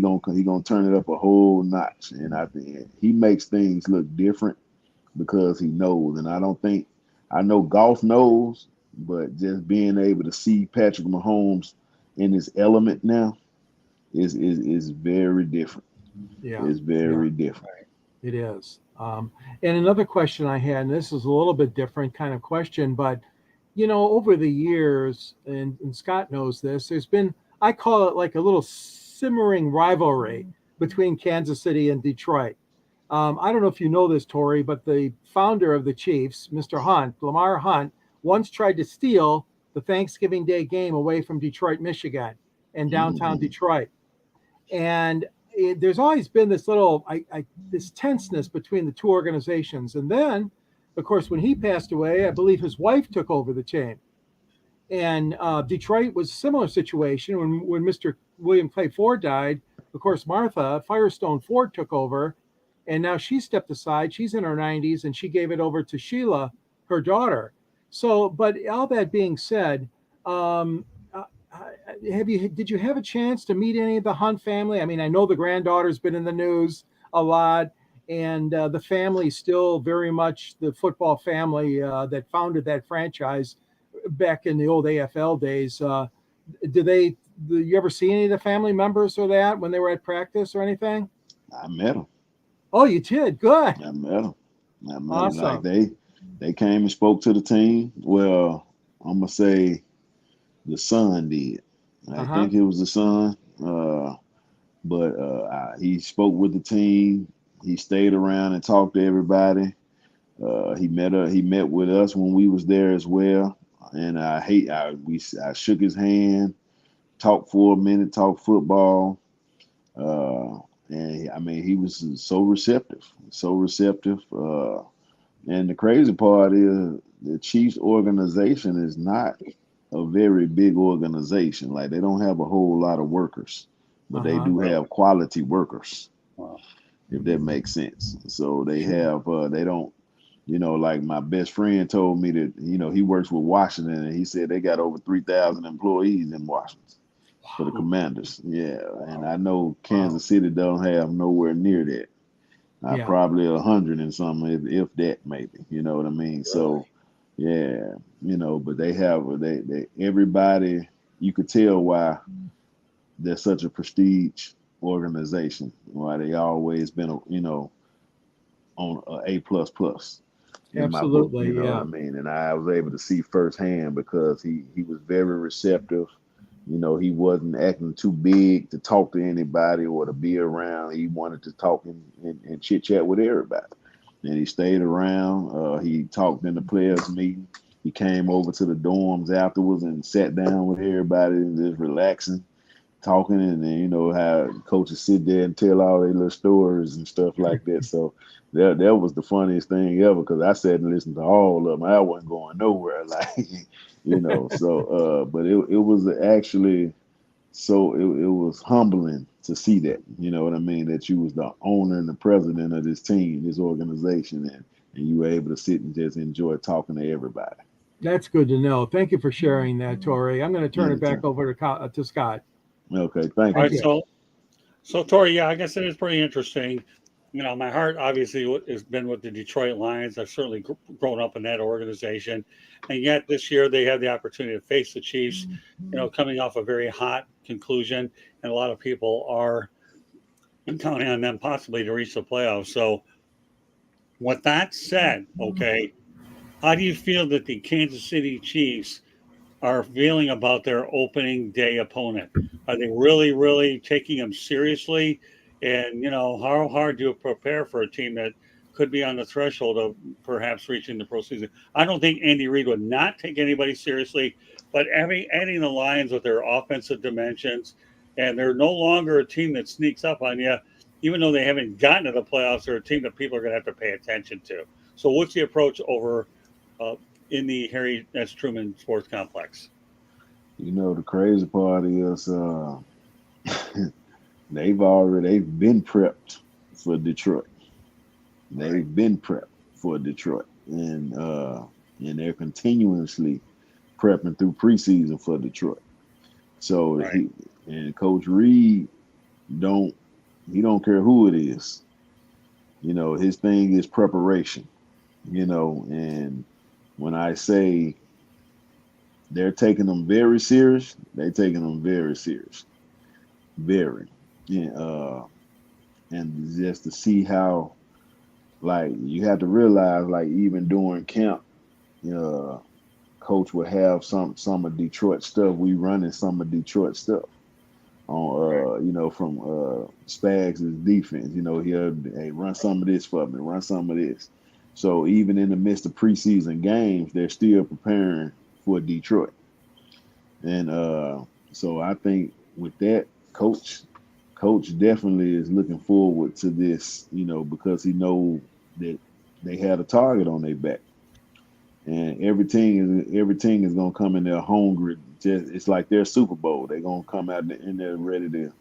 gonna turn it up a whole notch, and I think he makes things look different because he knows. And I know Golf knows, but just being able to see Patrick Mahomes in his element now is very different. Yeah. It's very different. It is. And another question I had, and this is a little bit different kind of question, but over the years, and Scott knows this, there's been, I call it like a little simmering rivalry between Kansas City and Detroit. I don't know if you know this, Torri, but the founder of the Chiefs, Mr. Hunt, Lamar Hunt, once tried to steal the Thanksgiving Day game away from Detroit, Michigan, and downtown Detroit. And there's always been this little, this tenseness between the two organizations. And then, of course, when he passed away, I believe his wife took over the team. And Detroit was a similar situation when Mr. William Clay Ford died. Of course, Martha Firestone Ford took over, and now she stepped aside. She's in her 90s, and she gave it over to Sheila, her daughter. So, but all that being said, did you have a chance to meet any of the Hunt family? I mean, I know the granddaughter's been in the news a lot, and the family's still very much the football family that founded that franchise back in the old AFL days. Do you ever see any of the family members or that when they were at practice or anything? I met them. Oh, you did? Good. I met them. Awesome. Like they came and spoke to the team. Well, I'm gonna say the son did. I think it was the son. But he spoke with the team. He stayed around and talked to everybody. He met with us when we was there as well. And I shook his hand, talked for a minute, talked football. And I mean, he was so receptive. And the crazy part is the Chiefs organization is not a very big organization. Like, they don't have a whole lot of workers, but they do have quality workers, if that makes sense. So they have, they don't, like my best friend told me that, he works with Washington, and he said they got over 3,000 employees in Washington for the Commanders. Yeah. And I know Kansas City don't have nowhere near that. Probably 100 and something, if that, maybe, you know what I mean? Really? So, yeah, but they have, they everybody, you could tell why they're such a prestige organization, why they always been, on a A++. Absolutely, you know what I mean? And I was able to see firsthand because he was very receptive. He wasn't acting too big to talk to anybody or to be around. He wanted to talk and chit chat with everybody. And he stayed around. He talked in the players' meeting. He came over to the dorms afterwards and sat down with everybody and just relaxing, talking. And then, how coaches sit there and tell all their little stories and stuff like that. So that was the funniest thing ever, because I sat and listened to all of them. I wasn't going nowhere, so, but it was actually, so it was humbling to see that, you know what I mean, that you was the owner and the president of this team, this organization, and you were able to sit and just enjoy talking to everybody. That's good to know. Thank you for sharing that, Torri. I'm going to turn it back over to Scott. Okay, thank you. All right, so Torri, yeah, I guess it is pretty interesting. My heart obviously has been with the Detroit Lions. I've certainly grown up in that organization. And yet this year they had the opportunity to face the Chiefs, coming off a very hot conclusion. And a lot of people are counting on them possibly to reach the playoffs. So with that said, okay, how do you feel that the Kansas City Chiefs are feeling about their opening day opponent? Are they really, really taking them seriously? And, how hard do you prepare for a team that could be on the threshold of perhaps reaching the postseason? I don't think Andy Reid would not take anybody seriously, but adding the Lions with their offensive dimensions, and they're no longer a team that sneaks up on you, even though they haven't gotten to the playoffs. They're a team that people are going to have to pay attention to. So what's the approach over in the Harry S. Truman Sports Complex? The crazy part is they've been prepped for Detroit. They've been prepped for Detroit, and they're continuously prepping through preseason for Detroit. So Coach Reid don't care who it is. His thing is preparation. And when I say they're taking them very serious, they're taking them very serious. Very. Yeah, and just to see how like you have to realize, like even during camp, uh, coach would have some of Detroit stuff. We running some of Detroit stuff on from Spags' defense. He'll hey, run some of this for me, run some of this. So even in the midst of preseason games, they're still preparing for Detroit. And so I think with that, coach definitely is looking forward to this, because he knows that they had a target on their back. And everything is gonna come in there hungry. It's like their Super Bowl. They're gonna come out in there ready to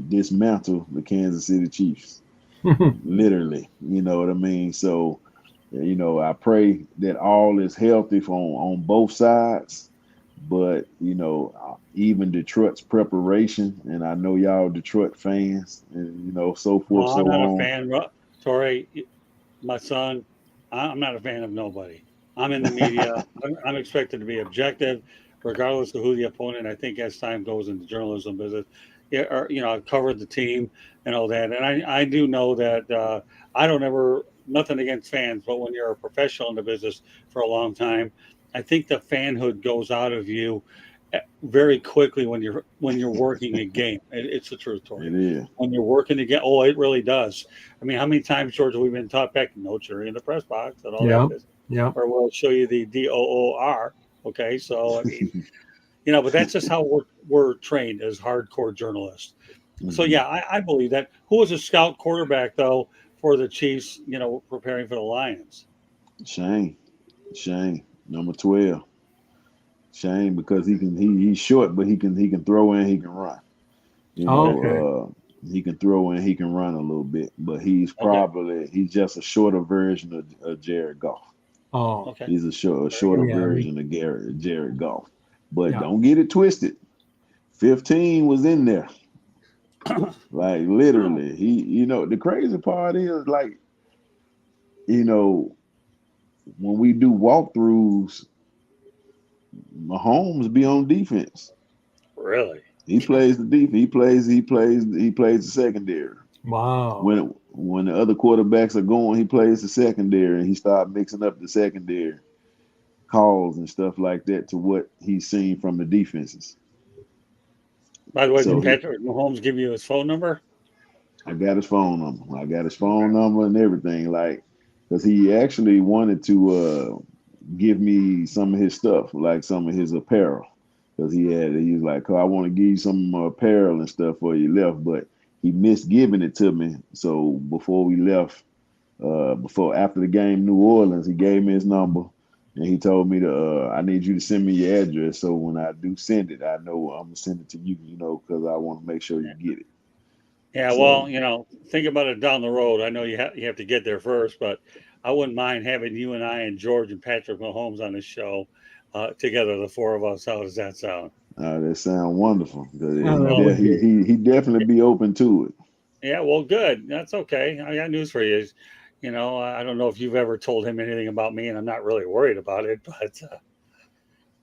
dismantle the Kansas City Chiefs, literally. You know what I mean? So, I pray that all is healthy on both sides. But even Detroit's preparation, and I know y'all Detroit fans, and so forth, No, so I'm not a on. fan. Torri, my son, I'm not a fan of nobody. I'm in the media. I'm expected to be objective, regardless of who the opponent. I think as time goes in the journalism business, yeah, or, I've covered the team and all that, and I do know that I don't ever nothing against fans, but when you're a professional in the business for a long time, I think the fanhood goes out of you very quickly when you're working a game. It's the truth, Tori. It is. When you're working a game, oh, it really does. I mean, how many times, George, have we been taught back no jury in the press box and all that Yeah. business? Yeah. Or we'll show you the DOOR. Okay, so I mean, but that's just how we're trained as hardcore journalists. So Mhm. yeah, I believe that. Who was a scout quarterback though for the Chiefs? Preparing for the Lions. Shane, number 12. Shane, because he's short, but he can throw and he can run. Oh, okay. He can throw and he can run a little bit, but Okay, he's just a shorter version of Jared Goff. Oh, okay, He's a very shorter good. yeah. version of Jared Goff. But Yeah. don't get it twisted. 15 was in there. Like literally. The crazy part is like, you know, when we do walkthroughs, Mahomes be on defense. Really? He plays the defense. He plays the secondary. Wow. When the other quarterbacks are going, he plays the secondary, and he started mixing up the secondary calls and stuff like that to what he's seen from the defenses. By the way, So did Patrick Mahomes give you his phone number? I got his phone number. I got his phone Okay. number and everything, like, because he actually wanted to give me some of his stuff, like some of his apparel, because he was like, "Oh, I want to give you some apparel and stuff for you left," but he missed giving it to me. So before we left, before after the game, New Orleans, he gave me his number. And he told me I need you to send me your address. So when I do send it, I know I'm gonna send it to you, because I want to make sure you get it. Yeah, So well, think about it down the road. I know you have to get there first, but I wouldn't mind having you and I and George and Patrick Mahomes on the show together, the four of us. How does that sound? that sounds wonderful. Oh, He that Well, de- would he be. he he definitely be open to it. yeah, well, good. That's okay. I got news for you. I don't know if you've ever told him anything about me, and I'm not really worried about it,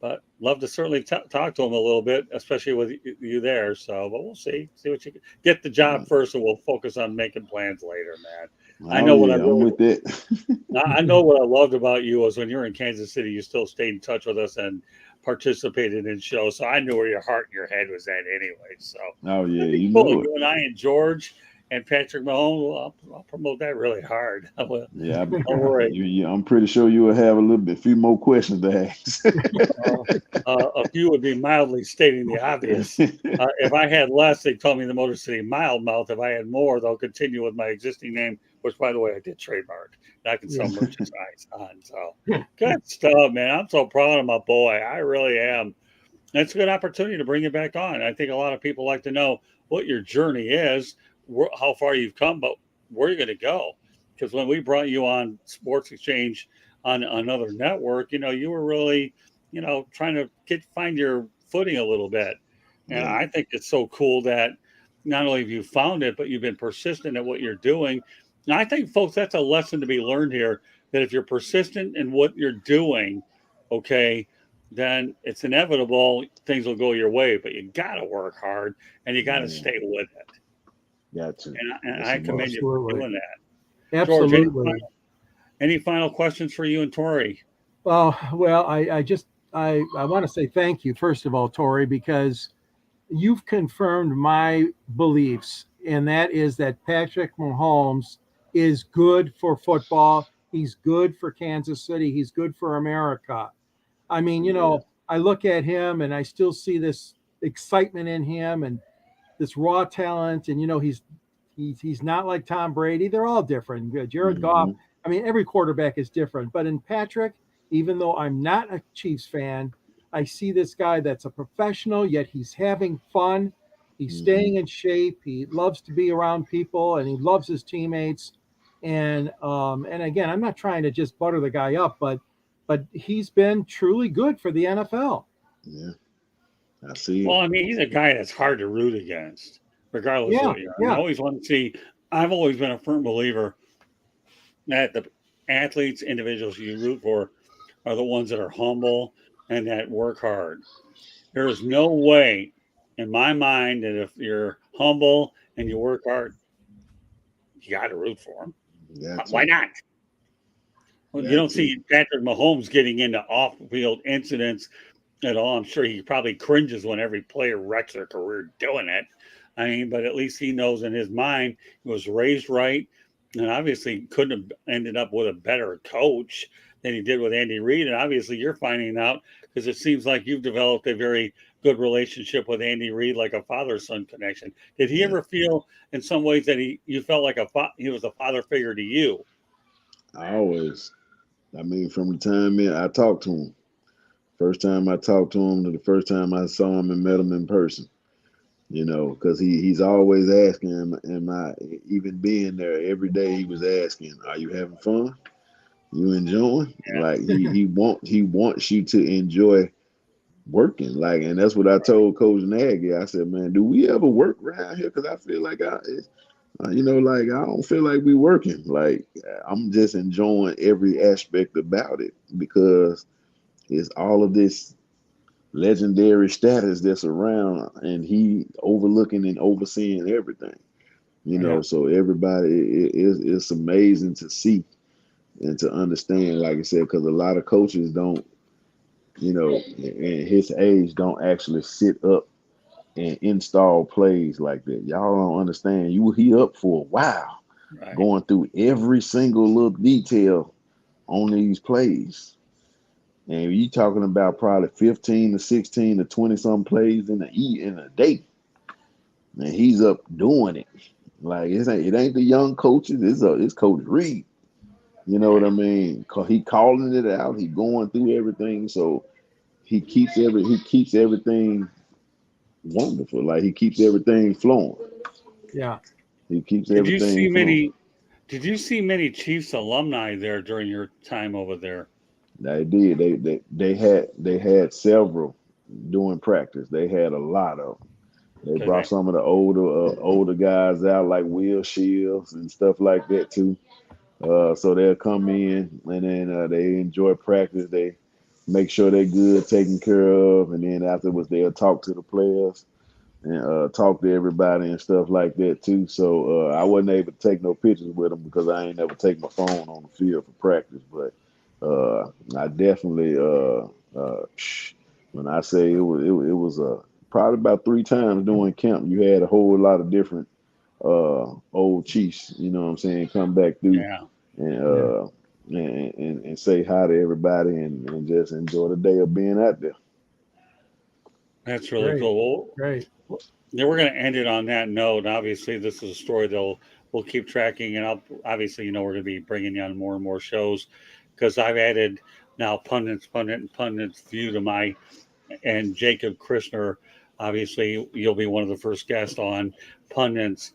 but love to certainly talk to him a little bit, especially with you there. So, but we'll see what you get the job first, and we'll focus on making plans later, man. I Oh know what I yeah, I'm really with that. I know what I loved about you was when you were in Kansas City, you still stayed in touch with us and participated in shows. So I knew where your heart and your head was at anyway. So Oh yeah, that'd be you cool. know it. You and I and George and Patrick Mahomes, well, I'll promote that really hard. Yeah, Don't worry. I'm pretty sure you will have few more questions to ask. Uh, a few would be mildly stating the obvious. If I had less, they'd call me the Motor City Mild Mouth. If I had more, they'll continue with my existing name, which, by the way, I did trademark. I can Yeah. sell merchandise on. So good stuff, man. I'm so proud of my boy. I really am. And it's a good opportunity to bring you back on. I think a lot of people like to know what your journey is, how far you've come, but where you're going to go. Because when we brought you on Sports Exchange on another network, you were really, trying to find your footing a little bit. And Yeah, I think it's so cool that not only have you found it, but you've been persistent at what you're doing. And I think, folks, that's a lesson to be learned here, that if you're persistent in what you're doing, okay, then it's inevitable things will go your way, but you got to work hard and you got to yeah, stay with it. got to. And That's a I commend must. you for Absolutely. doing that. George, Absolutely. any final questions for you and Torri? Well, I want to say thank you, first of all, Tori, because you've confirmed my beliefs, and that is that Patrick Mahomes is good for football. He's good for Kansas City. He's good for America. I mean, Yeah. I look at him and I still see this excitement in him and this raw talent. And he's not like Tom Brady. They're all different. Jared Goff. Hmm. I mean, every quarterback is different. But in Patrick, even though I'm not a Chiefs fan, I see this guy that's a professional, yet he's having fun. He's Hmm. staying in shape. He loves to be around people, and he loves his teammates. And again, I'm not trying to just butter the guy up, but he's been truly good for the NFL. Yeah, I see Well, it. I mean, he's a guy that's hard to root against, regardless of Yeah, what you are. And I yeah, always want to see. I've always been a firm believer that the athletes, individuals you root for, are the ones that are humble and that work hard. There is no way, in my mind, that if you're humble and you work hard, you got to root for them. Got Why to. not? Well, you Got don't to. see Patrick Mahomes getting into off-field incidents at all. I'm sure he probably cringes when every player wrecks their career doing it. I mean, but at least he knows in his mind he was raised right, and obviously couldn't have ended up with a better coach than he did with Andy Reid. And obviously, you're finding out because it seems like you've developed a very good relationship with Andy Reid, like a father-son connection. Did he Yeah. ever feel, in some ways, that you felt like he was a father figure to you? I always. I mean, from the time I talked to him, first time I talked to him to the first time I saw him and met him in person. Because he's always asking, am I even being there every day? He was asking, are you having fun? You enjoying? Like he wants you to enjoy working. Like, and that's what I told Coach Nagy. I said, man, do we ever work around here? Because I feel like like I don't feel like we working. Like I'm just enjoying every aspect about it because it's all of this legendary status that's around, and he overlooking and overseeing everything. Yeah, So everybody, it's amazing to see and to understand. Like I said, because a lot of coaches don't, in his age, don't actually sit up and install plays like that. Y'all don't understand. He up for a while, right. going through every single little detail on these plays. And you talking about probably 15 to 16 to 20 some plays in a day. And he's up doing it. Like it ain't the young coaches, it's Coach Reed. You know what I Right. mean? He calling it out, he going through everything. So he keeps everything wonderful. Like he keeps everything flowing. yeah. He keeps Did you everything see flowing. many? Did you see many Chiefs alumni there during your time over there? They did. They had several doing practice. They had a lot of them. They Because brought some of the older guys out like Will Shields and stuff like that too. So they'll come in and then they enjoy practice. They make sure they're good, taken care of, and then afterwards they'll talk to the players and talk to everybody and stuff like that too. So I wasn't able to take no pictures with them because I ain't never take my phone on the field for practice. But I definitely, when I say it was probably about 3 times during camp, you had a whole lot of different old Chiefs. You know what I'm saying? Come back through yeah, and Yeah. and say hi to everybody and just enjoy the day of being out there. that's really Great. cool. Great. Well, yeah, we're going to end it on that note. Obviously, this is a story that we'll keep tracking, and obviously, we're going to be bringing you on more and more shows because I've added now pundits view to my and Jacob Krishner. Obviously, you'll be one of the first guests on pundits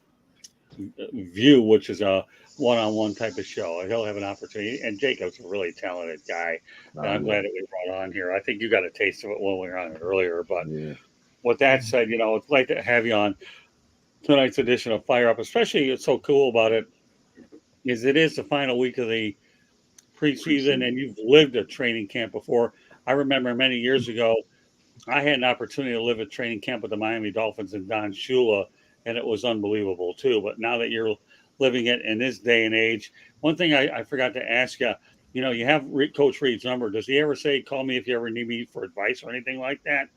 view, which is a one-on-one type of show. He'll have an opportunity, and Jacob's a really talented guy that Oh I'm yeah, glad that we brought on here. I think you got a taste of it when we were on it earlier. But yeah. with that said, it's great to have you on tonight's edition of Fire Up. Especially, it's so cool about it is it is the final week of the preseason, and Appreciate you've lived a training camp before. I remember many years ago, I had an opportunity to live at training camp with the Miami Dolphins and Don Shula, and it was unbelievable too. But now that you're living it in this day and age. One thing I forgot to ask you, you have Coach Reed's number. Does he ever say, call me if you ever need me for advice or anything like that?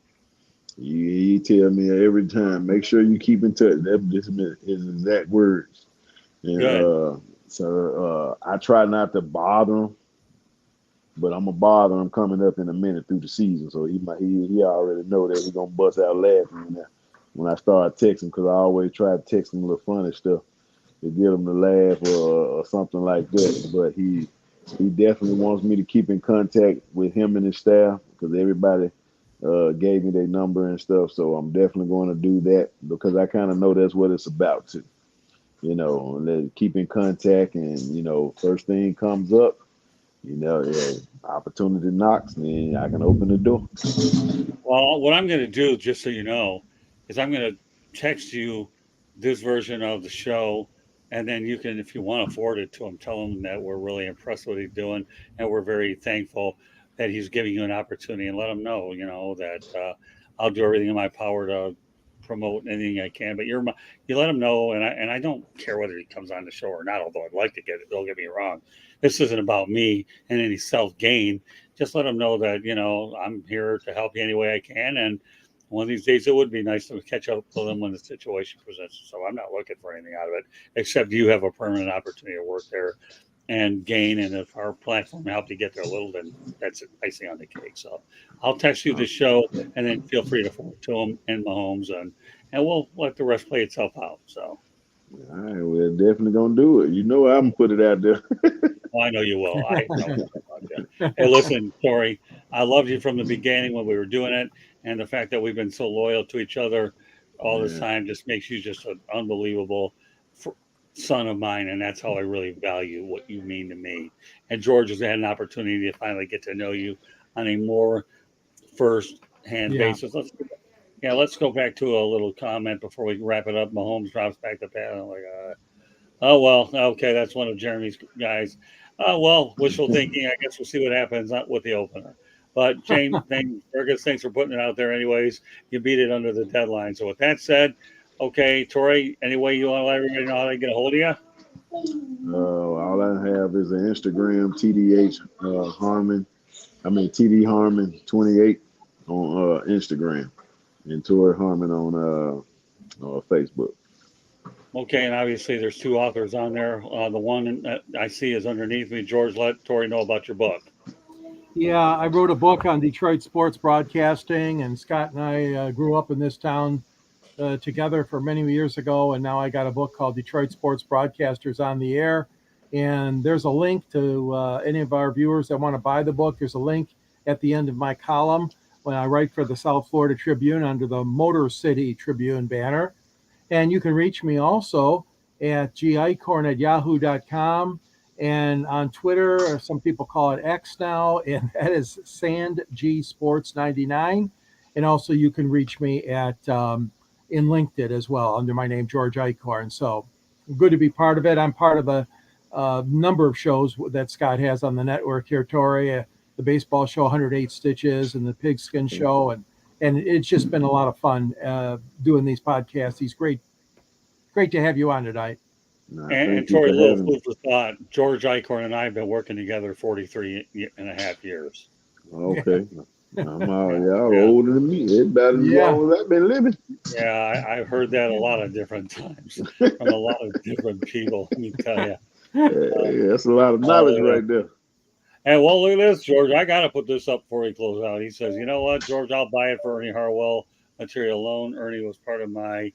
He tell me every time, make sure you keep in touch. This is his exact words. And Good. I try not to bother him, but I'm gonna bother him coming up in a minute through the season. So he already know that he's gonna bust out laughing when I start texting, because I always try to text him a little funny stuff to get him to laugh or something like that. But he definitely wants me to keep in contact with him and his staff, because everybody gave me their number and stuff. So I'm definitely going to do that, because I kind of know that's what it's about too. Keep in contact, and first thing comes up, opportunity knocks, then I can open the door. Well, what I'm going to do, just so you know, is I'm going to text you this version of the show, and then you can, if you want to forward it to him, tell him that we're really impressed with what he's doing, and we're very thankful that he's giving you an opportunity, and let him know, that I'll do everything in my power to promote anything I can. But you let him know, and I don't care whether he comes on the show or not. Although I'd like to get it. Don't get me wrong. This isn't about me and any self gain. Just let them know that I'm here to help you any way I can, and one of these days it would be nice to catch up with them when the situation presents. So I'm not looking for anything out of it, except you have a permanent opportunity to work there and gain. And if our platform helped you get there a little, then that's icing on the cake. So I'll text you the show, and then feel free to forward to them and Mahomes, and we'll let the rest play itself out. So. All right, we're definitely gonna do it. I'm gonna put it out there. Well, I know you will. I know about that. Hey, listen, Torri, I loved you from the beginning when we were doing it, and the fact that we've been so loyal to each other all this Yeah. time just makes you just an unbelievable son of mine, and that's how I really value what you mean to me. And George has had an opportunity to finally get to know you on a more first-hand Yeah. basis. Let's go back to a little comment before we wrap it up. Mahomes drops back to pat. I'm like, oh, well, okay, that's one of Jeremy's guys. Oh, well, wishful thinking. I guess we'll see what happens with the opener. But James, Fergus, thanks for putting it out there anyways. You beat it under the deadline. So with that said, okay, Torri, any way you want to let everybody know how to get a hold of you? All I have is an Instagram, TDH Harmon. TD Harmon 28 on Instagram, and Torri Harmon on Facebook. Okay, and obviously there's two authors on there. The one that I see is underneath me. George, let Torri know about your book. Yeah, I wrote a book on Detroit sports broadcasting, and Scott and I grew up in this town together for many years ago, and now I got a book called Detroit Sports Broadcasters on the Air. And there's a link to any of our viewers that want to buy the book. There's a link at the end of my column when I write for the South Florida Tribune under the Motor City Tribune banner. And you can reach me also at gicorn@yahoo.com, and on Twitter, or some people call it X now, and that is SandGSports99. And also you can reach me at in LinkedIn as well under my name, George Eichhorn. So good to be part of it. I'm part of a number of shows that Scott has on the network here, Torri, the baseball show 108 Stitches and the Pigskin show, and it's just been a lot of fun doing these podcasts. He's great to have you on tonight. And Torri, a little food for thought. George Eichhorn and I have been working together 43 and a half years. Okay. Y'all older than me. It's about as long as I've been living. Yeah, I've heard that a lot of different times from a lot of different people. Let me tell you. That's a lot of knowledge right there. And well, look at this, George. I got to put this up before we close out. He says, "You know what, George? I'll buy it for Ernie Harwell material alone. Ernie was part of my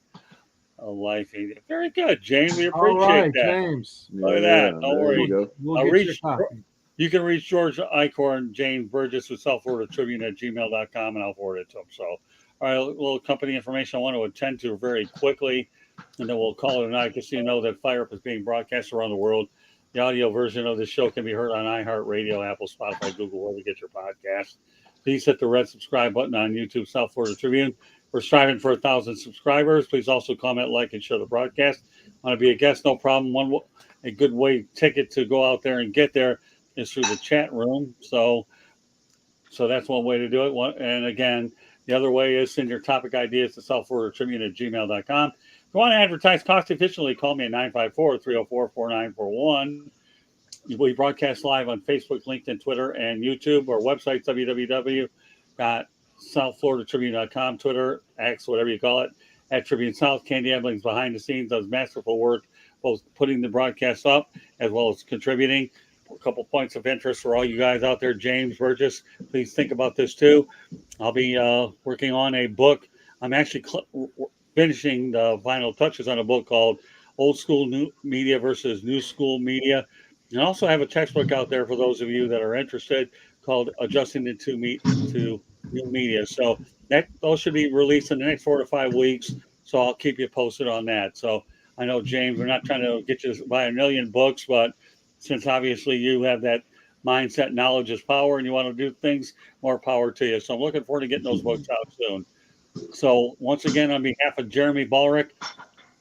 life." Very good, James. We appreciate that. James. Look at that. Don't worry. We'll get your copy. You can reach George Eichhorn, James Burgess with South Florida Tribune at gmail.com, and I'll forward it to him. So, all right, a little company information I want to attend to very quickly, and then we'll call it a night, just so you know that Fire Up is being broadcast around the world. The audio version of the show can be heard on iHeartRadio, Apple, Spotify, Google, wherever you get your podcast. Please hit the red subscribe button on YouTube, South Florida Tribune. We're striving for 1,000 subscribers. Please also comment, like, and share the broadcast. Want to be a guest? No problem. A good way ticket to go out there and get there is through the chat room. So that's one way to do it. And again, the other way is send your topic ideas to South Florida Tribune at gmail.com. you want to advertise cost efficiently, call me at 954-304-4941. We broadcast live on Facebook, LinkedIn, Twitter, and YouTube. Our website, www.southfloridatribune.com, Twitter, X, whatever you call it, at Tribune South. Candy Ebling's behind the scenes does masterful work, both putting the broadcast up as well as contributing. A couple points of interest for all you guys out there. James Burgess, please think about this too. I'll be working on a book. I'm actually finishing the final touches on a book called Old School New Media versus New School Media. And I also have a textbook out there for those of you that are interested called Adjusting to New Media. So those should be released in the next 4 to 5 weeks. So I'll keep you posted on that. So I know, James, we're not trying to get you to buy a million books, but since obviously you have that mindset, knowledge is power, and you want to do things, more power to you. So I'm looking forward to getting those books out soon. So once again, on behalf of Jeremy Ballrick,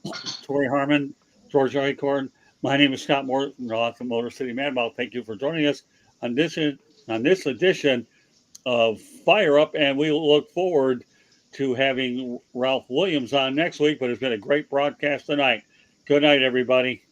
Torri Harmon, George Eichhorn, my name is Scott Moore from the Motor City Madball. Thank you for joining us on this edition of Fire Up, and we look forward to having Ralph Williams on next week. But it's been a great broadcast tonight. Good night, everybody.